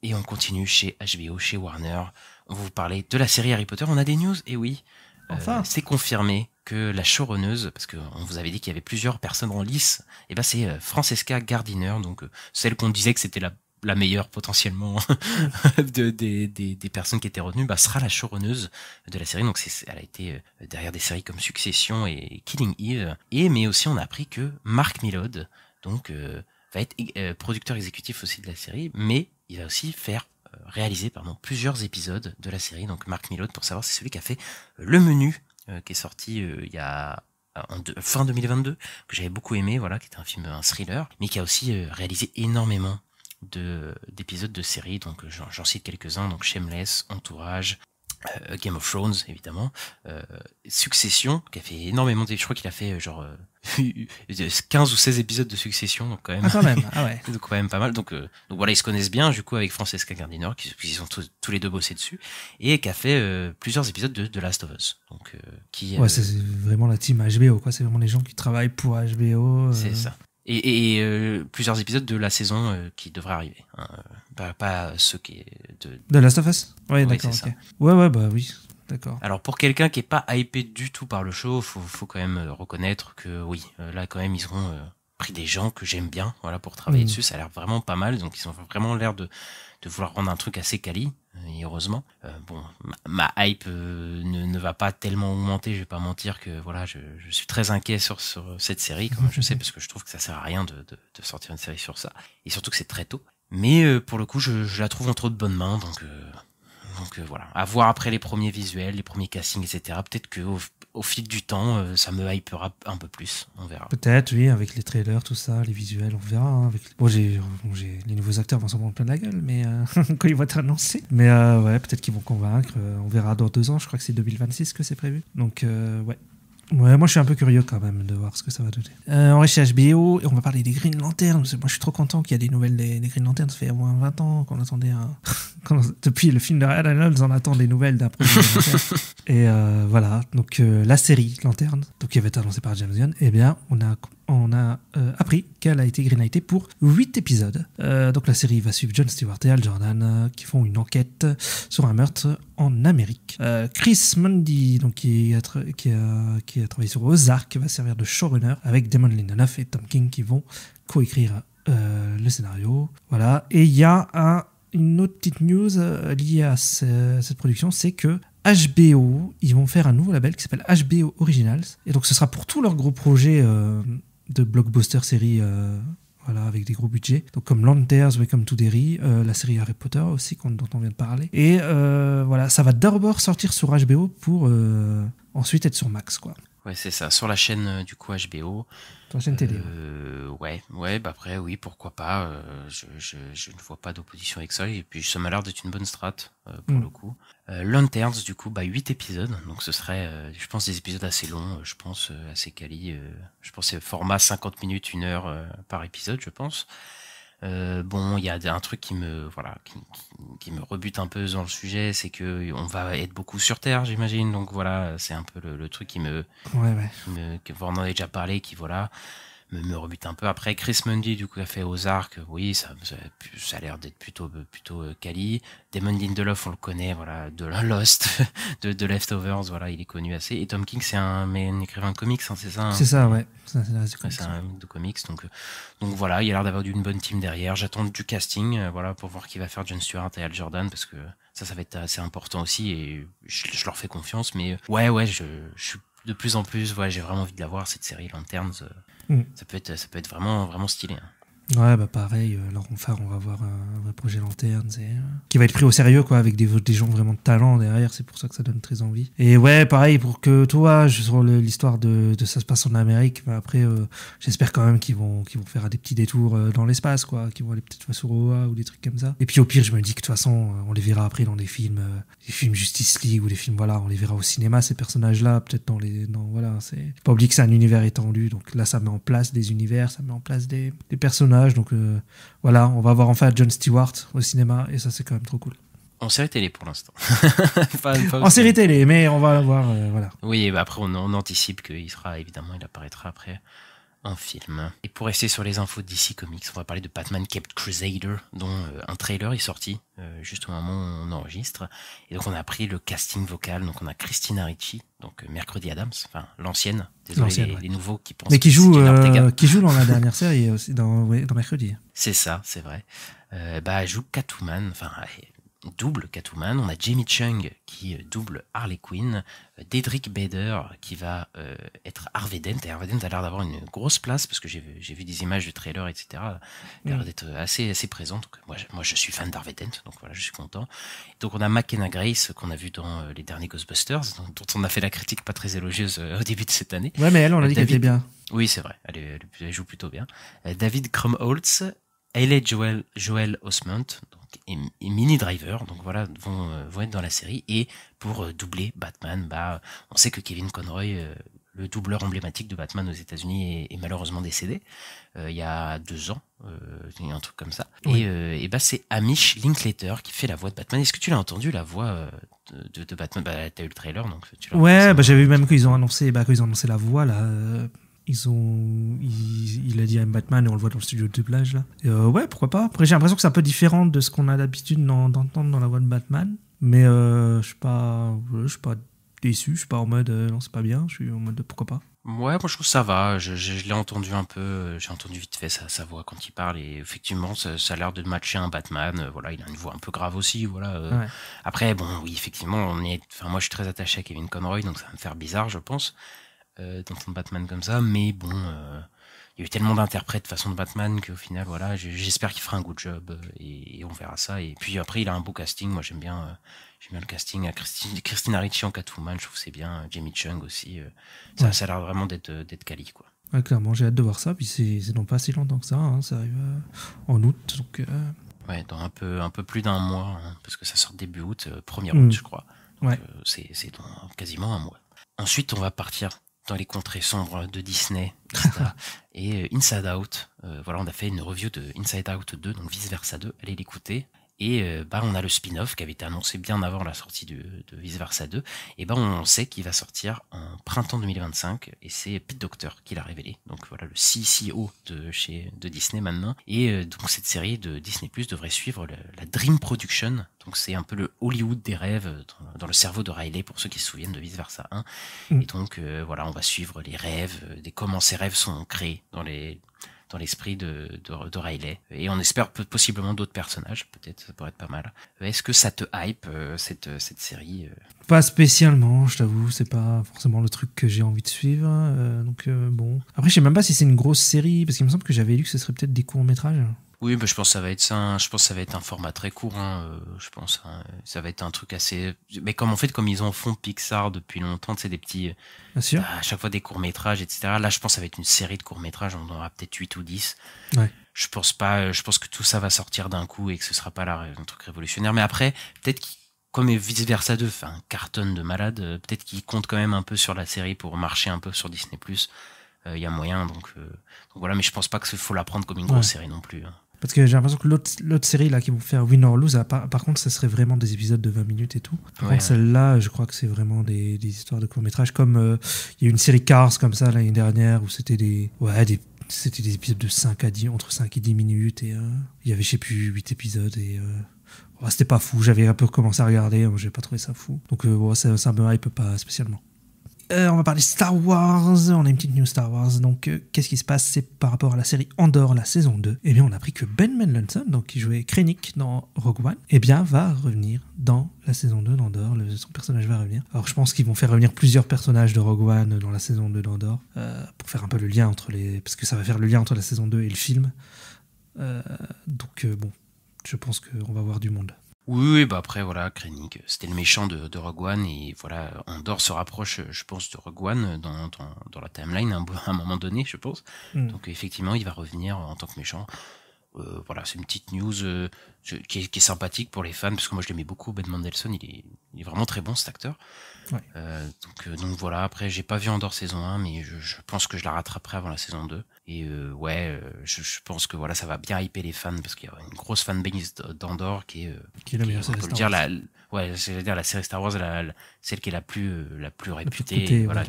Et on continue chez HBO, chez Warner. On va vous parler de la série Harry Potter. On a des news, et oui. Enfin. C'est confirmé que la showrunneuse, parce qu'on vous avait dit qu'il y avait plusieurs personnes en lice, et ben c'est Francesca Gardiner, donc celle qu'on disait que c'était la meilleure potentiellement des personnes qui étaient retenues, sera la showrunneuse de la série. Donc elle a été derrière des séries comme Succession et Killing Eve. Mais aussi on a appris que Mark Mylod donc va être producteur exécutif aussi de la série, mais il va aussi réaliser plusieurs épisodes de la série. Donc Mark Mylod, pour savoir, c'est celui qui a fait Le Menu, qui est sorti il y a fin 2022, que j'avais beaucoup aimé, voilà, qui était un thriller, mais qui a aussi réalisé énormément d'épisodes de séries. Donc j'en cite quelques-uns, donc Shameless, Entourage, Game of Thrones évidemment, Succession, qui a fait énormément je crois qu'il a fait 15 ou 16 épisodes de Succession, donc quand même, Ah ouais. donc quand même pas mal. Donc voilà, ils se connaissent bien du coup avec Francesca Gardiner, qui sont tous les deux bossés dessus, et qui a fait plusieurs épisodes de The Last of Us. Donc c'est vraiment la team HBO, quoi. C'est vraiment les gens qui travaillent pour HBO. C'est ça. Et plusieurs épisodes de la saison qui devraient arriver. Hein. Pas ceux qui de Last of Us. Ouais, oui, d'accord. c'est Okay. Ouais, bah oui, d'accord. Alors pour quelqu'un qui est pas hypé du tout par le show, faut quand même reconnaître que oui, là quand même ils ont pris des gens que j'aime bien, voilà, pour travailler dessus. Ça a l'air vraiment pas mal, donc ils ont vraiment l'air de vouloir rendre un truc assez quali, et heureusement. Ma hype ne va pas tellement augmenter, je vais pas mentir que voilà, je suis très inquiet sur cette série, comme je sais, parce que je trouve que ça sert à rien de sortir une série sur ça, et surtout que c'est très tôt. Mais pour le coup, je la trouve entre de bonnes mains, donc Donc voilà, à voir après les premiers visuels, les premiers castings, etc. Peut-être que au fil du temps, ça me hypera un peu plus, on verra. Peut-être, oui, avec les trailers, tout ça, les visuels, on verra. Hein, bon, les nouveaux acteurs vont s'en prendre plein la gueule, mais quand ils vont être annoncés. Mais ouais, peut-être qu'ils vont convaincre. On verra dans 2 ans, je crois que c'est 2026 que c'est prévu. Donc ouais. Ouais, moi je suis un peu curieux quand même de voir ce que ça va donner. On reste chez HBO et on va parler des Green Lantern. Moi je suis trop content qu'il y a des nouvelles des Green Lantern. Ça fait au moins 20 ans qu'on attendait depuis le film de Ryan Reynolds, on attend des nouvelles d'un projet Green Lantern. Et voilà, donc la série Lantern, donc qui avait été annoncée par James Gunn, eh bien on a appris qu'elle a été greenlightée pour 8 épisodes. Donc la série va suivre Jon Stewart et Hal Jordan qui font une enquête sur un meurtre en Amérique. Chris Mundy, donc qui a travaillé sur Ozark, va servir de showrunner avec Damon Lindelof et Tom King qui vont coécrire le scénario. Voilà. Et il y a une autre petite news liée à cette production, c'est que HBO, ils vont faire un nouveau label qui s'appelle HBO Originals. Et donc ce sera pour tous leurs gros projets de blockbuster séries, voilà, avec des gros budgets. Donc comme Lanterns, Welcome to Derry, la série Harry Potter aussi, dont on vient de parler. Et voilà, ça va d'abord sortir sur HBO pour ensuite être sur Max, quoi. Ouais, c'est ça, sur la chaîne du coup HBO. Sur la chaîne télé. Ouais, bah après, oui, pourquoi pas. Je ne vois pas d'opposition avec ça. Et puis ça m'a l'air d'être une bonne strat pour le coup. Lanterns, du coup, 8 épisodes. Donc ce serait, je pense, des épisodes assez longs, je pense, assez quali. Je pense que c'est format 50 minutes, 1 heure par épisode, je pense. Bon, il y a un truc qui me rebute un peu dans le sujet, c'est que on va être beaucoup sur Terre, j'imagine. Donc voilà, c'est un peu le truc qui me, que vous en avez déjà parlé, qui voilà me rebute un peu. Après, Chris Mundy, du coup, a fait Ozark. Oui, ça a l'air d'être plutôt quali. Damon Lindelof, on le connaît, voilà, de la Lost, de Leftovers, voilà, il est connu assez. Et Tom King, c'est un écrivain de comics, hein, c'est ça. C'est ça, ouais. C'est un mec de comics, donc voilà, il a l'air d'avoir une bonne team derrière. J'attends du casting, voilà, pour voir qui va faire Jon Stewart et Hal Jordan, parce que ça va être assez important aussi, et je leur fais confiance. Mais ouais, je suis de plus en plus, ouais, j'ai vraiment envie de la voir, cette série Lanterns. Ça peut être vraiment, vraiment stylé. Hein. Ouais, bah pareil, on va voir un vrai projet Lanterns qui va être pris au sérieux, quoi, avec des gens vraiment de talent derrière. C'est pour ça que ça donne très envie. Et ouais, pareil, pour que toi, sur l'histoire de ça se passe en Amérique, bah après, j'espère quand même qu'ils vont faire des petits détours dans l'espace, quoi, qu'ils vont aller peut-être sur Oa ou des trucs comme ça. Et puis au pire, je me dis que de toute façon, on les verra après dans des films Justice League ou des films, voilà, on les verra au cinéma, ces personnages-là, peut-être voilà, c'est pas oublier que c'est un univers étendu, donc là, ça met en place des univers, ça met en place des personnages. Donc voilà, on va voir enfin Jon Stewart au cinéma et ça c'est quand même trop cool. En série télé pour l'instant. pas en série télé, mais on va la voir, voilà. Oui, bah après on anticipe qu'il apparaîtra après en film. Et pour rester sur les infos DC Comics, on va parler de Batman Caped Crusader, dont un trailer est sorti juste au moment où on enregistre. Et donc on a appris le casting vocal. Donc on a Christina Ricci, donc Mercredi Adams, enfin l'ancienne. Désolé, les nouveaux qui pensent. Mais qui joue dans la dernière série aussi, dans Mercredi. C'est ça, c'est vrai. Elle joue Catwoman, enfin double Catwoman. On a Jamie Chung qui double Harley Quinn, Dedrick Bader qui va être Harvey Dent. Et Harvey Dent a l'air d'avoir une grosse place parce que j'ai vu des images du trailer, etc. Il a l'air d'être assez présent. Donc moi je suis fan d'Harvey Dent, donc voilà, je suis content. Donc on a McKenna Grace qu'on a vu dans les derniers Ghostbusters, dont on a fait la critique pas très élogieuse au début de cette année. Ouais, mais elle, on a dit qu'elle était bien. Oui, c'est vrai, elle joue plutôt bien. David Krumholtz, Hayley Joel Osment, et Minnie Driver, donc voilà, vont être dans la série. Et pour doubler Batman, on sait que Kevin Conroy, le doubleur emblématique de Batman aux États-Unis, est malheureusement décédé il y a 2 ans, un truc comme ça. Oui. Et c'est Amish Linklater qui fait la voix de Batman. Est-ce que tu l'as entendu, la voix de Batman? T'as eu le trailer, donc tu l'as entendu. J'avais vu même qu'ils ont annoncé la voix là. Il a dit I'm Batman et on le voit dans le studio de doublage là. Et ouais, pourquoi pas. Après, j'ai l'impression que c'est un peu différent de ce qu'on a l'habitude d'entendre dans la voix de Batman. Mais je suis pas déçu. Je suis pas en mode non, c'est pas bien. Je suis en mode pourquoi pas. Ouais, moi je trouve que ça va. Je l'ai entendu un peu. J'ai entendu vite fait sa voix quand il parle et effectivement, ça a l'air de matcher un Batman. Voilà, il a une voix un peu grave aussi. Voilà. Ouais. Après, bon, oui, effectivement, moi je suis très attaché à Kevin Conroy, donc ça va me faire bizarre, je pense. D'entendre Batman comme ça, mais bon, il y a eu tellement d'interprètes façon de Batman qu'au final, voilà, j'espère qu'il fera un good job et on verra ça. Et puis après, il a un beau casting. Moi, j'aime bien le casting à Christina Ricci en Catwoman. Je trouve que c'est bien. Jamie Chung aussi. Ça a l'air vraiment d'être quali, quoi. Ouais, clairement, j'ai hâte de voir ça. Puis c'est dans pas si longtemps que ça. Hein, ça arrive en août, donc. Ouais, dans un peu plus d'un mois, hein, parce que ça sort début août, 1er août, je crois. Donc, ouais. C'est dans quasiment un mois. Ensuite, on va partir dans les contrées sombres de Disney et Inside Out. Voilà, on a fait une review de Inside Out 2, donc Vice Versa 2. Allez l'écouter. Et on a le spin-off qui avait été annoncé bien avant la sortie de Vice Versa 2. Et on sait qu'il va sortir en printemps 2025. Et c'est Pete Docter qui l'a révélé. Donc voilà, le CCO de Disney maintenant. Et donc cette série de Disney Plus devrait suivre la Dream Production. Donc c'est un peu le Hollywood des rêves dans le cerveau de Riley pour ceux qui se souviennent de Vice Versa 1. Et donc voilà, on va suivre les rêves, comment ces rêves sont créés dans l'esprit de Riley. Et on espère possiblement d'autres personnages, peut-être, ça pourrait être pas mal. Est-ce que ça te hype, cette série Pas spécialement, je t'avoue, c'est pas forcément le truc que j'ai envie de suivre. Donc bon. Après, je sais même pas si c'est une grosse série, parce qu'il me semble que j'avais lu que ce serait peut-être des courts-métrages. Oui, je pense que ça va être ça. Je pense que ça va être un format très court. Je pense ça va être un truc assez. Mais comme ils en font Pixar depuis longtemps, c'est des petits. Bien sûr. À chaque fois des courts métrages, etc. Là, je pense que ça va être une série de courts métrages. On en aura peut-être 8 ou 10. Ouais. Je pense pas. Je pense que tout ça va sortir d'un coup et que ce sera pas un truc révolutionnaire. Mais après, peut-être comme Vice Versa 2 fait un carton de malade, peut-être qu'ils comptent quand même un peu sur la série pour marcher un peu sur Disney+. Il y a moyen, donc voilà. Mais je pense pas qu'il faut la prendre comme une grosse série non plus. Hein. Parce que j'ai l'impression que l'autre série là qui vont faire Win or Lose, par contre, ça serait vraiment des épisodes de 20 minutes et tout. Par contre, celle-là, je crois que c'est vraiment des histoires de court-métrage. Comme il y a eu une série Cars comme ça l'année dernière où c'était des épisodes de 5 à 10, entre 5 et 10 minutes. Et il y avait, je sais plus, 8 épisodes. Et c'était pas fou. J'avais un peu commencé à regarder, j'ai pas trouvé ça fou. Donc ça me hype pas spécialement. On va parler Star Wars, on a une petite news Star Wars, donc qu'est-ce qui se passe, c'est par rapport à la série Andor, la saison 2, eh bien on a appris que Ben Mendelsohn, donc qui jouait Krennic dans Rogue One, eh bien va revenir dans la saison 2 d'Andor, son personnage va revenir. Alors je pense qu'ils vont faire revenir plusieurs personnages de Rogue One dans la saison 2 d'Andor, pour faire un peu le lien parce que ça va faire le lien entre la saison 2 et le film, donc bon, je pense qu'on va voir du monde. Oui, après voilà, Krennic, c'était le méchant de Rogue One et voilà, Andor se rapproche, je pense, de Rogue One dans la timeline à un moment donné, je pense. Donc effectivement, il va revenir en tant que méchant. Voilà, c'est une petite news qui est sympathique pour les fans parce que moi je l'aimais beaucoup, Ben Mendelsohn, il est vraiment très bon cet acteur. Ouais. Donc voilà, après j'ai pas vu Andor saison 1 mais je pense que je la rattraperai avant la saison 2 et je pense que voilà, ça va bien hyper les fans parce qu'il y a une grosse fanbase d'Andor qui est la meilleure série Star Wars. la série Star Wars, celle qui est la plus réputée, voilà,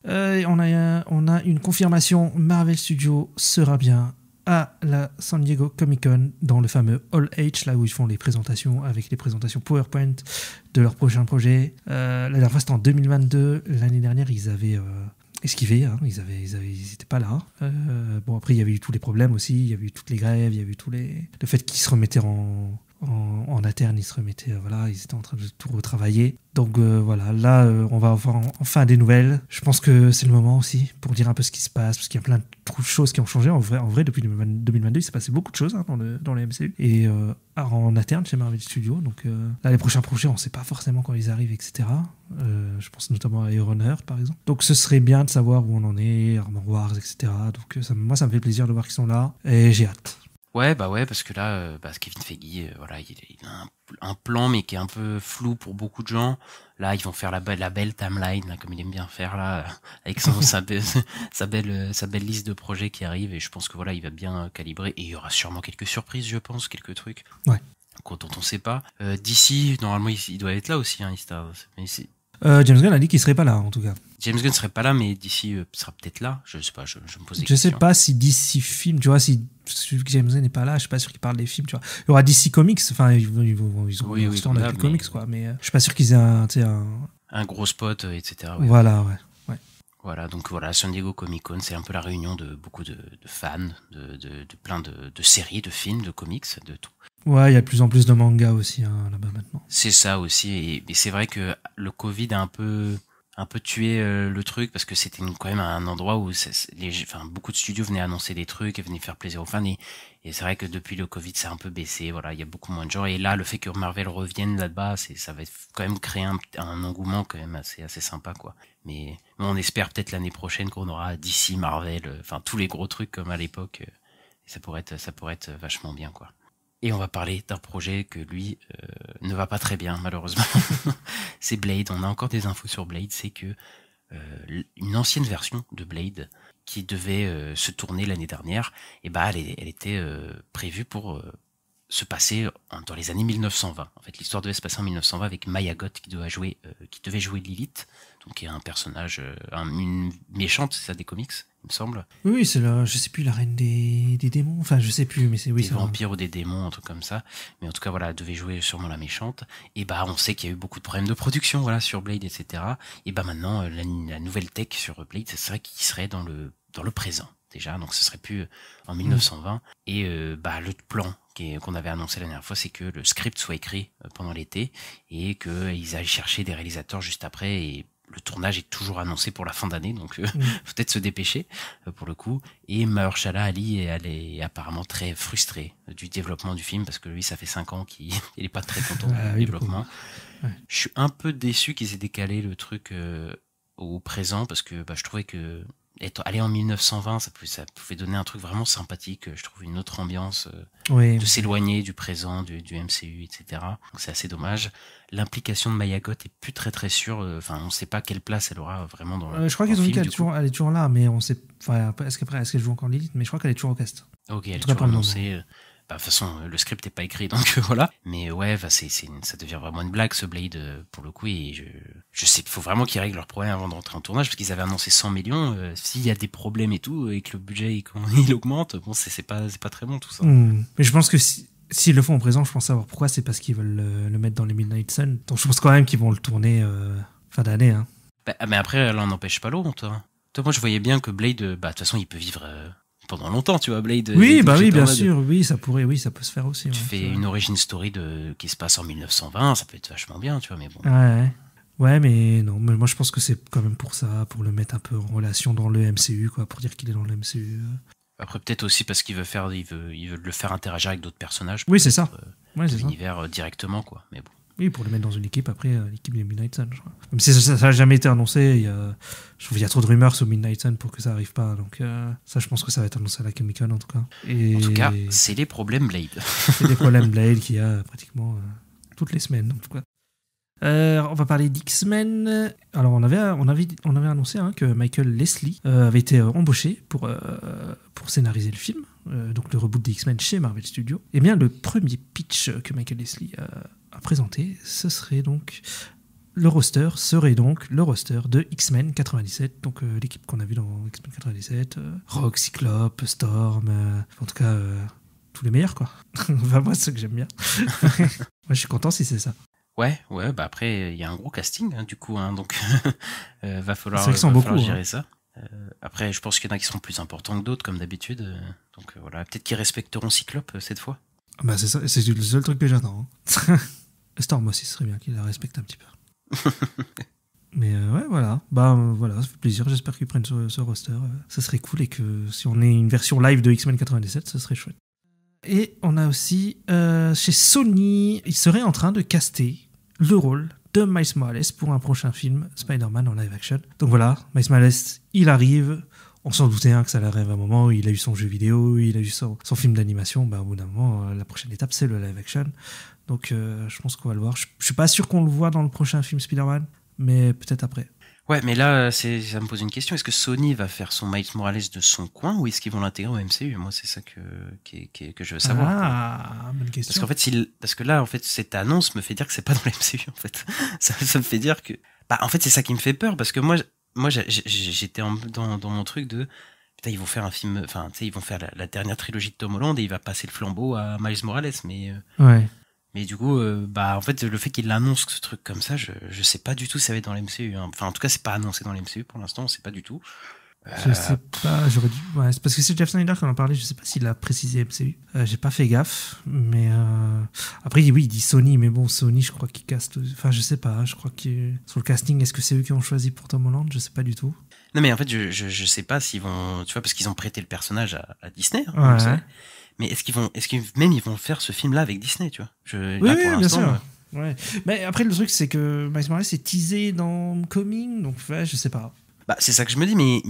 on a une confirmation, Marvel Studios sera bien à la San Diego Comic Con dans le fameux Hall H, là où ils font les présentations avec les présentations PowerPoint de leur prochain projet. La dernière fois c'était en 2022, l'année dernière ils avaient esquivé, hein, ils étaient pas là. Bon après il y avait eu tous les problèmes aussi, il y avait eu toutes les grèves, il y avait eu le fait qu'ils se remettaient en interne, ils étaient en train de tout retravailler. Donc voilà, là on va avoir enfin des nouvelles. Je pense que c'est le moment aussi pour dire un peu ce qui se passe, parce qu'il y a plein de choses qui ont changé. En vrai depuis 2022, il s'est passé beaucoup de choses dans le MCU. Et en interne chez Marvel Studios. Donc là, les prochains projets, on ne sait pas forcément quand ils arrivent, etc. Je pense notamment à Ironheart, par exemple. Donc ce serait bien de savoir où on en est, Armor Wars, etc. Donc moi, ça me fait plaisir de voir qu'ils sont là. Et j'ai hâte. Ouais, parce que là, Kevin Feige, voilà, il a un plan, mais qui est un peu flou pour beaucoup de gens. Là, ils vont faire la belle timeline, là, comme il aime bien faire, là, avec sa belle liste de projets qui arrivent, et je pense que voilà, il va bien calibrer, et il y aura sûrement quelques surprises, je pense, quelques trucs. Ouais. Dont on sait pas. D'ici, normalement, il doit être là aussi, hein, James Gunn a dit qu'il serait pas là, en tout cas. James Gunn serait pas là, mais DC sera peut-être là. Je sais pas, je me pose des questions. Je sais pas si DC film, tu vois, si James Gunn n'est pas là, je suis pas sûr qu'il parle des films, tu vois. Il y aura DC Comics, enfin, ils ont tourné avec les comics, quoi, mais je suis pas sûr qu'ils aient un gros spot, etc. Ouais. Voilà, ouais. Voilà, donc voilà, San Diego Comic Con, c'est un peu la réunion de beaucoup de fans, de plein de séries, de films, de comics, de tout. Ouais, il y a de plus en plus de mangas aussi, hein, là-bas maintenant. C'est ça aussi, et c'est vrai que le Covid a un peu un peu tué le truc parce que c'était quand même un endroit où beaucoup de studios venaient annoncer des trucs et venaient faire plaisir aux fans et c'est vrai que depuis le Covid c'est un peu baissé, voilà, il y a beaucoup moins de gens et là le fait que Marvel revienne là-bas, ça va quand même créer un engouement quand même assez sympa quoi. Mais on espère peut-être l'année prochaine qu'on aura DC, Marvel, enfin tous les gros trucs comme à l'époque, et ça pourrait être vachement bien quoi. Et on va parler d'un projet que lui ne va pas très bien malheureusement. C'est Blade. On a encore des infos sur Blade. C'est que une ancienne version de Blade qui devait se tourner l'année dernière, et elle était prévue pour se passer dans les années 1920. En fait, l'histoire devait se passer en 1920 avec Maya Goth qui devait jouer Lilith, donc qui est un personnage, une méchante, c'est ça des comics, il me semble. Oui, c'est je sais plus, la reine des démons. Enfin, je sais plus, mais c'est des vampires ou des démons, un truc comme ça. Mais en tout cas, voilà, elle devait jouer sûrement la méchante. Et on sait qu'il y a eu beaucoup de problèmes de production, voilà, sur Blade, etc. Et maintenant, la nouvelle tech sur Blade, ce serait qu'il serait dans le présent déjà, donc ce serait plus en 1920. Et le plan qu'on avait annoncé la dernière fois, c'est que le script soit écrit pendant l'été et qu'ils aillent chercher des réalisateurs juste après. Et le tournage est toujours annoncé pour la fin d'année, donc faut peut-être se dépêcher pour le coup. Et Mahershala Ali, elle est apparemment très frustrée du développement du film parce que lui, ça fait 5 ans qu'il est pas très content du développement. Ouais. Je suis un peu déçu qu'ils aient décalé le truc au présent parce que je trouvais que aller en 1920, ça pouvait donner un truc vraiment sympathique, je trouve, une autre ambiance, de s'éloigner du présent, du MCU, etc. Donc c'est assez dommage. L'implication de Maya Goth est plus très très sûre, on ne sait pas quelle place elle aura vraiment dans le je crois qu'ils ont dit qu'elle est toujours là, mais on sait, est-ce qu'elle joue encore Lilith, mais je crois qu'elle est toujours au cast. Ok, elle est toujours annoncée. De toute façon, le script n'est pas écrit, donc voilà. Mais ouais, ça devient vraiment une blague, ce Blade, pour le coup. Et je sais, il faut vraiment qu'ils règlent leurs problèmes avant de rentrer en tournage, parce qu'ils avaient annoncé 100 millions. S'il y a des problèmes et tout, et que le budget il augmente, bon, c'est pas très bon tout ça. Mais je pense que s'ils le font en présent, je pense savoir pourquoi. C'est parce qu'ils veulent le mettre dans les Midnight Sun. Donc je pense quand même qu'ils vont le tourner fin d'année. Hein. Mais après, là, on n'empêche pas l'autre. Toi, moi, je voyais bien que Blade, de toute façon, il peut vivre pendant longtemps, tu vois, Blade. Oui, bien sûr, oui, ça peut se faire aussi. Tu fais une origin story qui se passe en 1920, ça peut être vachement bien, tu vois, mais bon. Ouais, mais non, mais moi je pense que c'est quand même pour ça, pour le mettre un peu en relation dans le MCU, quoi, pour dire qu'il est dans le MCU. Après, peut-être aussi parce qu'il veut le faire interagir avec d'autres personnages. Oui, c'est ça. L'univers directement, quoi, mais bon. Oui, pour le mettre dans une équipe, après, l'équipe des Midnight Sun, je crois. Même si ça n'a jamais été annoncé, je trouve qu'il y a trop de rumeurs sur Midnight Sun pour que ça arrive pas. Donc ça, je pense que ça va être annoncé à la Comic-Con, en tout cas. En tout cas, c'est les problèmes Blade. C'est les problèmes Blade qu'il y a pratiquement toutes les semaines, en tout cas. On va parler d'X-Men. Alors, on avait annoncé que Michael Leslie avait été embauché pour scénariser le film, donc le reboot d'X-Men chez Marvel Studios. Eh bien, le premier pitch que Michael Leslie a présenté, le roster serait donc le roster de X-Men 97, donc l'équipe qu'on a vue dans X-Men 97, Rogue, Cyclope, Storm, en tout cas tous les meilleurs, quoi. Enfin, moi, c'est ce que j'aime bien. Moi, je suis content si c'est ça. Ouais, après, il y a un gros casting, du coup, donc va falloir gérer ça. Après, je pense qu'il y en a qui seront plus importants que d'autres, comme d'habitude. Donc voilà, peut-être qu'ils respecteront Cyclope cette fois. Bah c'est ça, c'est le seul truc que j'attends. Hein. Storm aussi, ce serait bien qu'il la respecte un petit peu. Mais ouais, voilà. Voilà, ça fait plaisir. J'espère qu'ils prennent ce roster. Ça serait cool et que si on ait une version live de X-Men 97, ça serait chouette. Et on a aussi, chez Sony, ils seraient en train de caster le rôle de Miles Morales pour un prochain film Spider-Man en live action. Donc voilà, Miles Morales, il arrive. On s'en doutait que ça arrive à un moment. Il a eu son jeu vidéo, il a eu son film d'animation. Au bout d'un moment, la prochaine étape, c'est le live action. Donc je pense qu'on va le voir. Je suis pas sûr qu'on le voit dans le prochain film Spider-Man, mais peut-être après. Ouais, mais là, ça me pose une question. Est-ce que Sony va faire son Miles Morales de son coin ou est-ce qu'ils vont l'intégrer au MCU? Moi, c'est ça que je veux savoir. Ah, bonne question. Parce qu'en fait, parce que là, en fait, cette annonce me fait dire que c'est pas dans le MCU, en fait. Ça me fait dire que... en fait, c'est ça qui me fait peur parce que moi j'étais dans mon truc de... Putain, ils vont faire un film... Enfin, tu sais, ils vont faire la dernière trilogie de Tom Holland et il va passer le flambeau à Miles Morales, mais... Ouais. Mais du coup, en fait, le fait qu'il annonce ce truc comme ça, je sais pas du tout si ça va être dans l'MCU. Hein. Enfin, en tout cas, c'est pas annoncé dans l'MCU pour l'instant, on sait pas du tout. Je sais pas, j'aurais dû. Ouais, c'est parce que c'est Jeff Snyder qui en a parlé, je sais pas s'il a précisé MCU. J'ai pas fait gaffe, mais après, oui, il dit Sony, mais bon, Sony, je crois qu'il caste. Enfin, je sais pas, je crois que sur le casting, est-ce que c'est eux qui ont choisi pour Tom Holland? Je sais pas du tout. Non, mais en fait, je sais pas s'ils vont. Tu vois, parce qu'ils ont prêté le personnage à Disney, hein, Ouais. vous savez. Mais est-ce qu'ils même ils vont faire ce film-là avec Disney, tu vois? Oui, Là, pour bien l'instant, sûr. Ouais. Mais après, le truc, c'est que Miles Morales est teasé dans Coming, donc ouais, je sais pas. Bah, c'est ça que je me dis, mais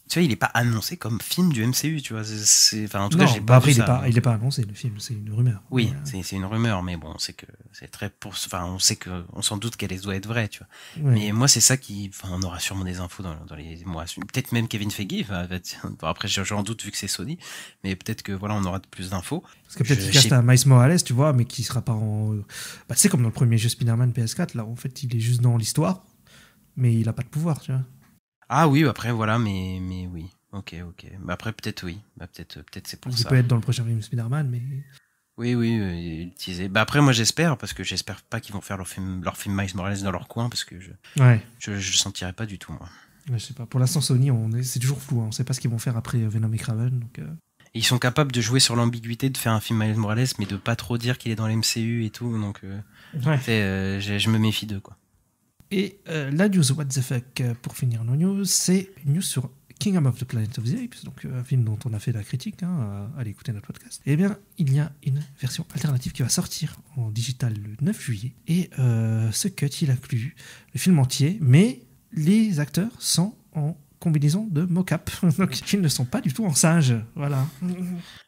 tu vois, il est pas annoncé comme film du MCU, tu vois. Enfin, en tout Non, cas, j'ai bah pas après, vu ça. il est pas annoncé, le film, c'est une rumeur. Oui, Ouais. c'est une rumeur, mais bon, c'est que c'est très enfin, on sait que, on s'en doute qu'elle doit être vraie, tu vois. Ouais. Mais moi, c'est ça enfin, on aura sûrement des infos dans les mois. Peut-être même Kevin Feige, bon, après, j'en doute vu que c'est Sony, mais peut-être que voilà, on aura plus d'infos. Parce que peut-être qu'il caste un Miles Morales, tu vois, mais qui sera pas en. Bah, tu sais, comme dans le premier jeu Spider-Man PS4, là, en fait, il est juste dans l'histoire, mais il a pas de pouvoir, tu vois. Ah oui, après, voilà, mais oui. Ok. Bah après, peut-être oui. Bah peut-être c'est pour Il ça. peut être dans le prochain film Spider-Man, mais. Oui, utiliser. Bah après, moi, j'espère, parce que j'espère pas qu'ils vont faire leur film Miles Morales dans leur coin, parce que je sentirais pas du tout, moi. Ouais, je sais pas. Pour l'instant, Sony, c'est toujours flou. Hein. On sait pas ce qu'ils vont faire après Venom et Kraven. Donc, Ils sont capables de jouer sur l'ambiguïté de faire un film Miles Morales, mais de pas trop dire qu'il est dans l'MCU et tout, donc je me méfie d'eux, quoi. Et la news What the fuck, pour finir nos news, c'est une news sur Kingdom of the Planet of the Apes, donc un film dont on a fait la critique, allez écouter notre podcast. Eh bien, il y a une version alternative qui va sortir en digital le 9 juillet, et ce cut, il inclut le film entier, mais les acteurs sont en combinaison de mocap, donc ils ne sont pas du tout en singe, voilà.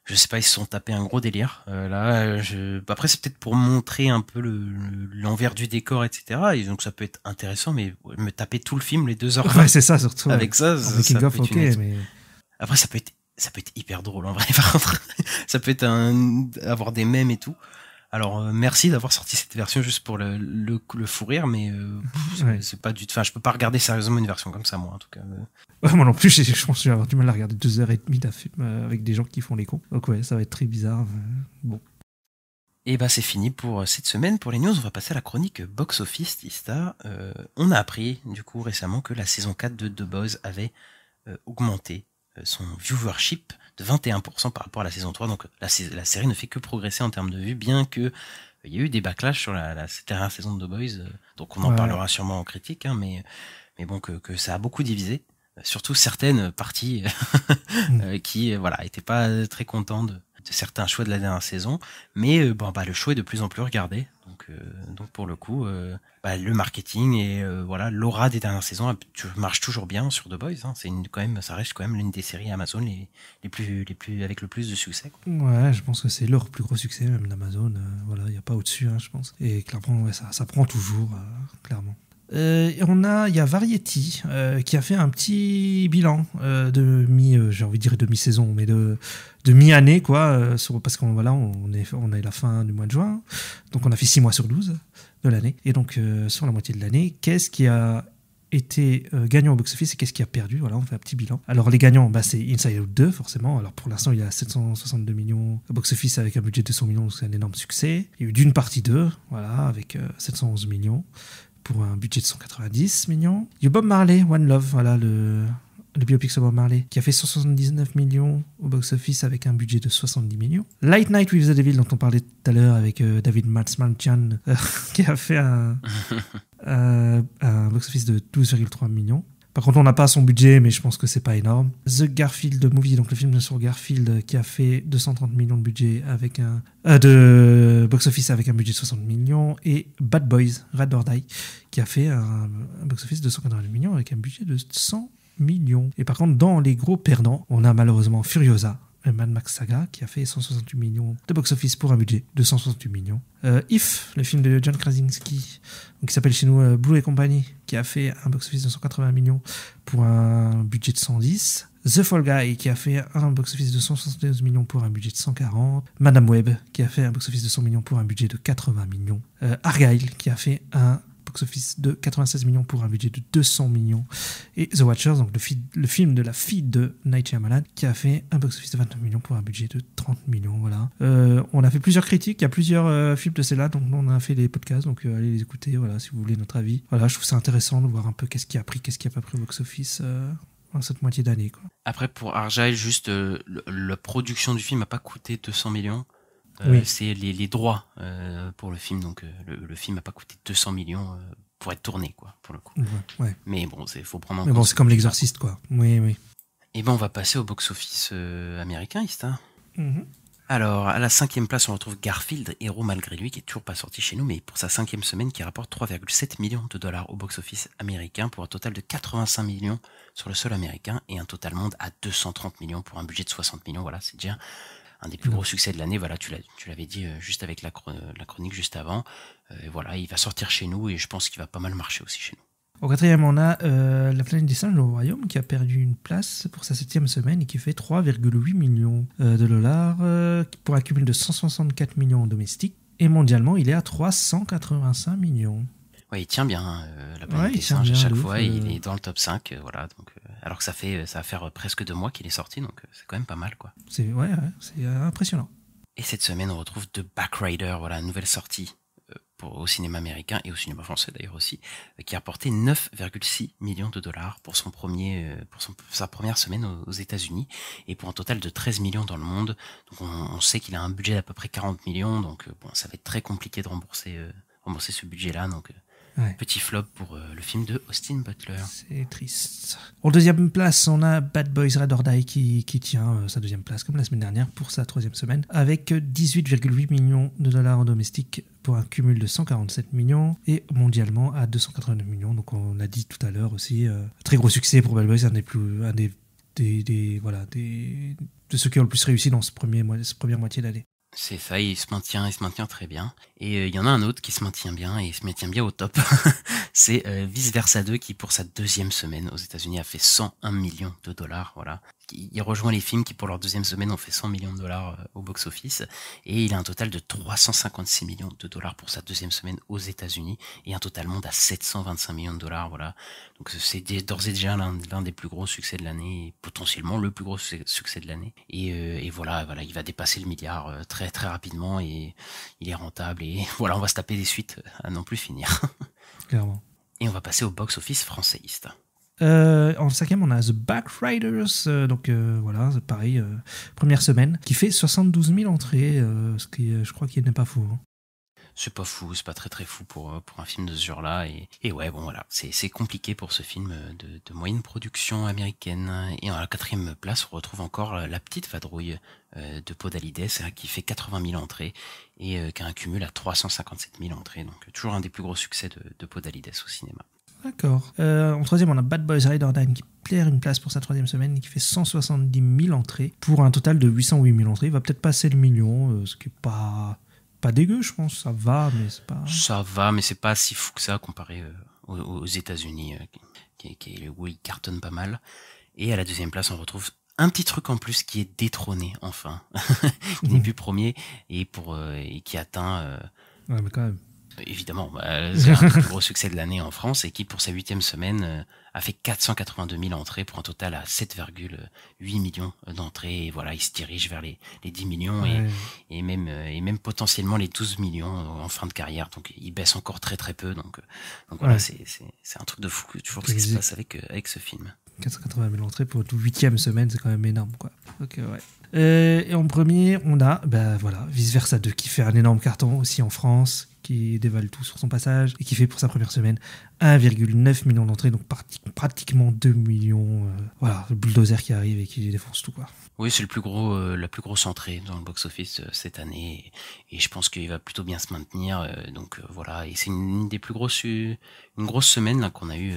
Je sais pas, ils se sont tapés un gros délire. Après, c'est peut-être pour montrer un peu l'envers du décor, etc. Et donc ça peut être intéressant, mais me taper tout le film, les 2 heures. Ouais, c'est ça surtout. Avec ça, ça peut être mais... Après, ça peut être hyper drôle en vrai. Par contre, ça peut être avoir des mèmes et tout. Alors merci d'avoir sorti cette version juste pour le fou rire, mais c'est pas du. Enfin, je peux pas regarder sérieusement une version comme ça, moi en tout cas. Ouais, moi non plus, je pense que je vais avoir du mal à regarder 2h30 d'un film avec des gens qui font les cons. Donc ouais, ça va être très bizarre. Bon. Et bah c'est fini pour cette semaine. Pour les news, on va passer à la chronique Box Office Tista. On a appris du coup récemment que la saison 4 de The Boys avait augmenté son viewership de 21% par rapport à la saison 3. Donc la série ne fait que progresser en termes de vues, bien que il y a eu des backlash sur cette dernière saison de The Boys. Donc on en parlera sûrement en critique, hein, mais bon que ça a beaucoup divisé. Surtout certaines parties qui étaient pas très contents de certains choix de la dernière saison, mais le choix est de plus en plus regardé, donc pour le coup le marketing et l'aura des dernières saisons marche toujours bien sur The Boys, hein. Ça reste quand même l'une des séries Amazon les plus avec le plus de succès, quoi. Ouais, je pense que c'est leur plus gros succès même d'Amazon, il y a pas au-dessus, hein, je pense, et clairement ça prend toujours, clairement. Il y a Variety qui a fait un petit bilan de j'ai envie de dire demi-saison, mais de mi-année, quoi, parce qu'on on est la fin du mois de juin, donc on a fait 6 mois sur 12 de l'année, et donc sur la moitié de l'année, qu'est-ce qui a été gagnant au box-office et qu'est-ce qui a perdu, voilà, on fait un petit bilan. Alors les gagnants, c'est Inside Out 2 forcément, alors pour l'instant il y a 762 millions au box-office avec un budget de 200 millions, donc c'est un énorme succès. Il y a eu Dune partie 2, voilà, avec 711 millions pour un budget de 190 millions. Il y a Bob Marley, One Love, voilà, le biopic sur Bob Marley, qui a fait 179 millions au box-office avec un budget de 70 millions. Light Night with the Devil, dont on parlait tout à l'heure avec David Matsmalchian, qui a fait un box-office de 12,3 millions. Par contre, on n'a pas son budget, mais je pense que c'est pas énorme. The Garfield Movie, donc le film sur Garfield, qui a fait 230 millions de budget avec de box-office avec un budget de 60 millions. Et Bad Boys, Ride or Die, qui a fait un box-office de 180 millions avec un budget de 100 millions. Et par contre, dans les gros perdants, on a malheureusement Furiosa, Mad Max Saga, qui a fait 168 millions de box-office pour un budget de 168 millions. If, le film de John Krasinski, qui s'appelle chez nous Blue et compagnie, qui a fait un box-office de 180 millions pour un budget de 110. The Fall Guy, qui a fait un box-office de 171 millions pour un budget de 140. Madame Web, qui a fait un box-office de 100 millions pour un budget de 80 millions. Argyle, qui a fait un box-office de 96 millions pour un budget de 200 millions. Et The Watchers, donc le film de la fille de Night Shyamalan, qui a fait un box-office de 29 millions pour un budget de 30 millions. Voilà. On a fait plusieurs critiques, il y a plusieurs films de celle-là, donc on a fait des podcasts, donc allez les écouter, voilà, si vous voulez notre avis. Voilà, je trouve ça intéressant de voir un peu qu'est-ce qui a pris, qu'est-ce qui a pas pris au box-office. en cette moitié d'année, quoi. Après, pour Argyle, juste la production du film n'a pas coûté 200 millions. Oui. C'est les droits pour le film, donc le film n'a pas coûté 200 millions pour être tourné, quoi, pour le coup. Ouais. Mais bon, faut prendre en Mais compte. bon, c'est comme l'Exorciste, quoi. Oui. Et ben, on va passer au box-office américain, Ista. Mhm. Alors, à la 5e place, on retrouve Garfield, héros malgré lui, qui est toujours pas sorti chez nous, mais pour sa 5e semaine, qui rapporte 3,7 millions de dollars au box-office américain, pour un total de 85 millions sur le sol américain, et un total monde à 230 millions pour un budget de 60 millions. Voilà, c'est déjà un des plus gros succès de l'année. Voilà, tu l'avais dit juste avec la chronique juste avant. Voilà, il va sortir chez nous, et je pense qu'il va pas mal marcher aussi chez nous. Au 4e, on a La planète des singes au royaume qui a perdu une place pour sa 7e semaine et qui fait 3,8 millions de dollars pour un cumul de 164 millions domestiques. Et mondialement, il est à 385 millions. Ouais, il tient bien, La planète des singes. À chaque fois, il est dans le top 5. Voilà, donc, alors que ça va faire presque 2 mois qu'il est sorti, donc c'est quand même pas mal, quoi. C'est impressionnant. Et cette semaine, on retrouve The Backrider, voilà, nouvelle sortie au cinéma américain et au cinéma français d'ailleurs aussi, qui a rapporté 9,6 millions de dollars pour sa première semaine aux États-Unis et pour un total de 13 millions dans le monde. Donc on sait qu'il a un budget d'à peu près 40 millions, donc bon, ça va être très compliqué de rembourser ce budget-là. Donc petit flop pour le film de Austin Butler. C'est triste. En 2e place, on a Bad Boys Red or Die qui tient sa 2e place comme la semaine dernière pour sa 3e semaine avec 18,8 millions de dollars en domestique pour un cumul de 147 millions et mondialement à 289 millions. Donc on l'a dit tout à l'heure aussi, très gros succès pour Bad Boys, de ceux qui ont le plus réussi dans cette première moitié d'année. C'est ça, il se maintient très bien. Et il y en a un autre qui se maintient bien, et il se maintient bien au top. C'est Vice Versa 2 qui, pour sa 2e semaine aux États-Unis, a fait 101 millions de dollars. Voilà. Il rejoint les films qui, pour leur 2e semaine, ont fait 100 millions de dollars au box-office. Et il a un total de 356 millions de dollars pour sa 2e semaine aux États-Unis, et un total monde à 725 millions de dollars. Voilà. Donc c'est d'ores et déjà l'un des plus gros succès de l'année, et potentiellement le plus gros succès de l'année. Et voilà, il va dépasser le milliard très très rapidement, et il est rentable, et voilà, on va se taper des suites à non plus finir. Clairement. Et on va passer au box-office françaisiste. En 5e, on a The Backriders, voilà, c'est pareil, première semaine, qui fait 72 000 entrées, ce qui, je crois qu'il n'est pas fou. Hein. C'est pas fou, c'est pas très très fou pour un film de ce genre-là, et ouais, bon voilà, c'est compliqué pour ce film de moyenne production américaine. Et à la 4e place, on retrouve encore La Petite Vadrouille de Podalides, qui fait 80 000 entrées et qui a un cumul à 357 000 entrées, donc toujours un des plus gros succès de Podalides au cinéma. D'accord. En 3e, on a Bad Boys Red or Die qui perd une place pour sa 3e semaine et qui fait 170 000 entrées pour un total de 808 000 entrées. Il va peut-être passer le million, ce qui est pas dégueu, je pense. Ça va, mais c'est pas... Ça va, mais c'est pas si fou que ça comparé aux États-Unis, où il cartonne pas mal. Et à la 2e place, on retrouve un petit truc en plus qui est détrôné, enfin, qui n'est plus premier, et qui atteint... Ouais, mais quand même. Évidemment, c'est un des plus gros succès de l'année en France, et qui, pour sa 8e semaine, a fait 482 000 entrées pour un total à 7,8 millions d'entrées. Et voilà, il se dirige vers les 10 millions, ouais. et même potentiellement les 12 millions en fin de carrière. Donc il baisse encore très très peu. Donc voilà, c'est un truc de fou toujours ce qui se passe avec ce film. 480 000 entrées pour une 8e semaine, c'est quand même énorme, quoi. Ok, ouais. Et en premier, on a Vice Versa 2 qui fait un énorme carton aussi en France, qui dévale tout sur son passage et qui fait pour sa première semaine 1,9 million d'entrées, donc pratiquement 2 millions. Voilà, le bulldozer qui arrive et qui défonce tout, quoi. Oui, c'est la plus grosse entrée dans le box-office cette année, et je pense qu'il va plutôt bien se maintenir. Donc voilà, et c'est une grosse semaine là qu'on a eu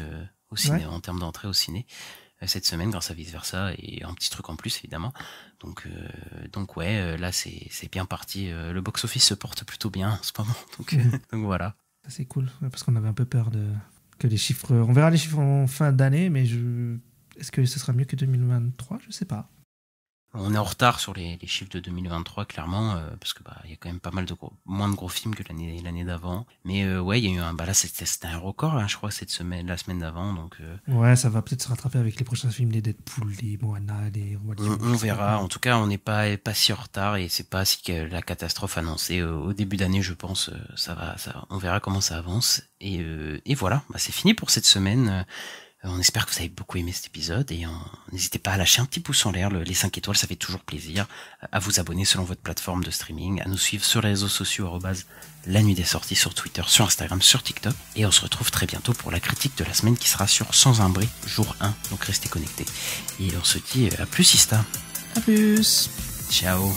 au ciné, en termes d'entrée au ciné cette semaine grâce à Vice Versa, et un petit truc en plus évidemment. Donc ouais, là c'est bien parti. Le box-office se porte plutôt bien en ce moment. Donc voilà. C'est cool, parce qu'on avait un peu peur que les chiffres... On verra les chiffres en fin d'année, mais est-ce que ce sera mieux que 2023 ? Je sais pas. On est en retard sur les chiffres de 2023, clairement, parce que il y a quand même pas mal moins de gros films que l'année d'avant. Mais ouais, il y a eu là c'était un record, hein, je crois, la semaine d'avant. Donc ouais, ça va peut-être se rattraper avec les prochains films, les Deadpool, les Moana, les... On verra. En tout cas, on n'est pas si en retard, et c'est pas si que la catastrophe annoncée au début d'année, je pense. On verra comment ça avance. Et voilà, c'est fini pour cette semaine. On espère que vous avez beaucoup aimé cet épisode et n'hésitez pas à lâcher un petit pouce en l'air, les 5 étoiles, ça fait toujours plaisir, à vous abonner selon votre plateforme de streaming, à nous suivre sur les réseaux sociaux @la nuit des sorties sur Twitter, sur Instagram, sur TikTok, et on se retrouve très bientôt pour la critique de la semaine qui sera sur Sans un bruit, jour 1, donc restez connectés. Et on se dit à plus Ista. À plus. Ciao.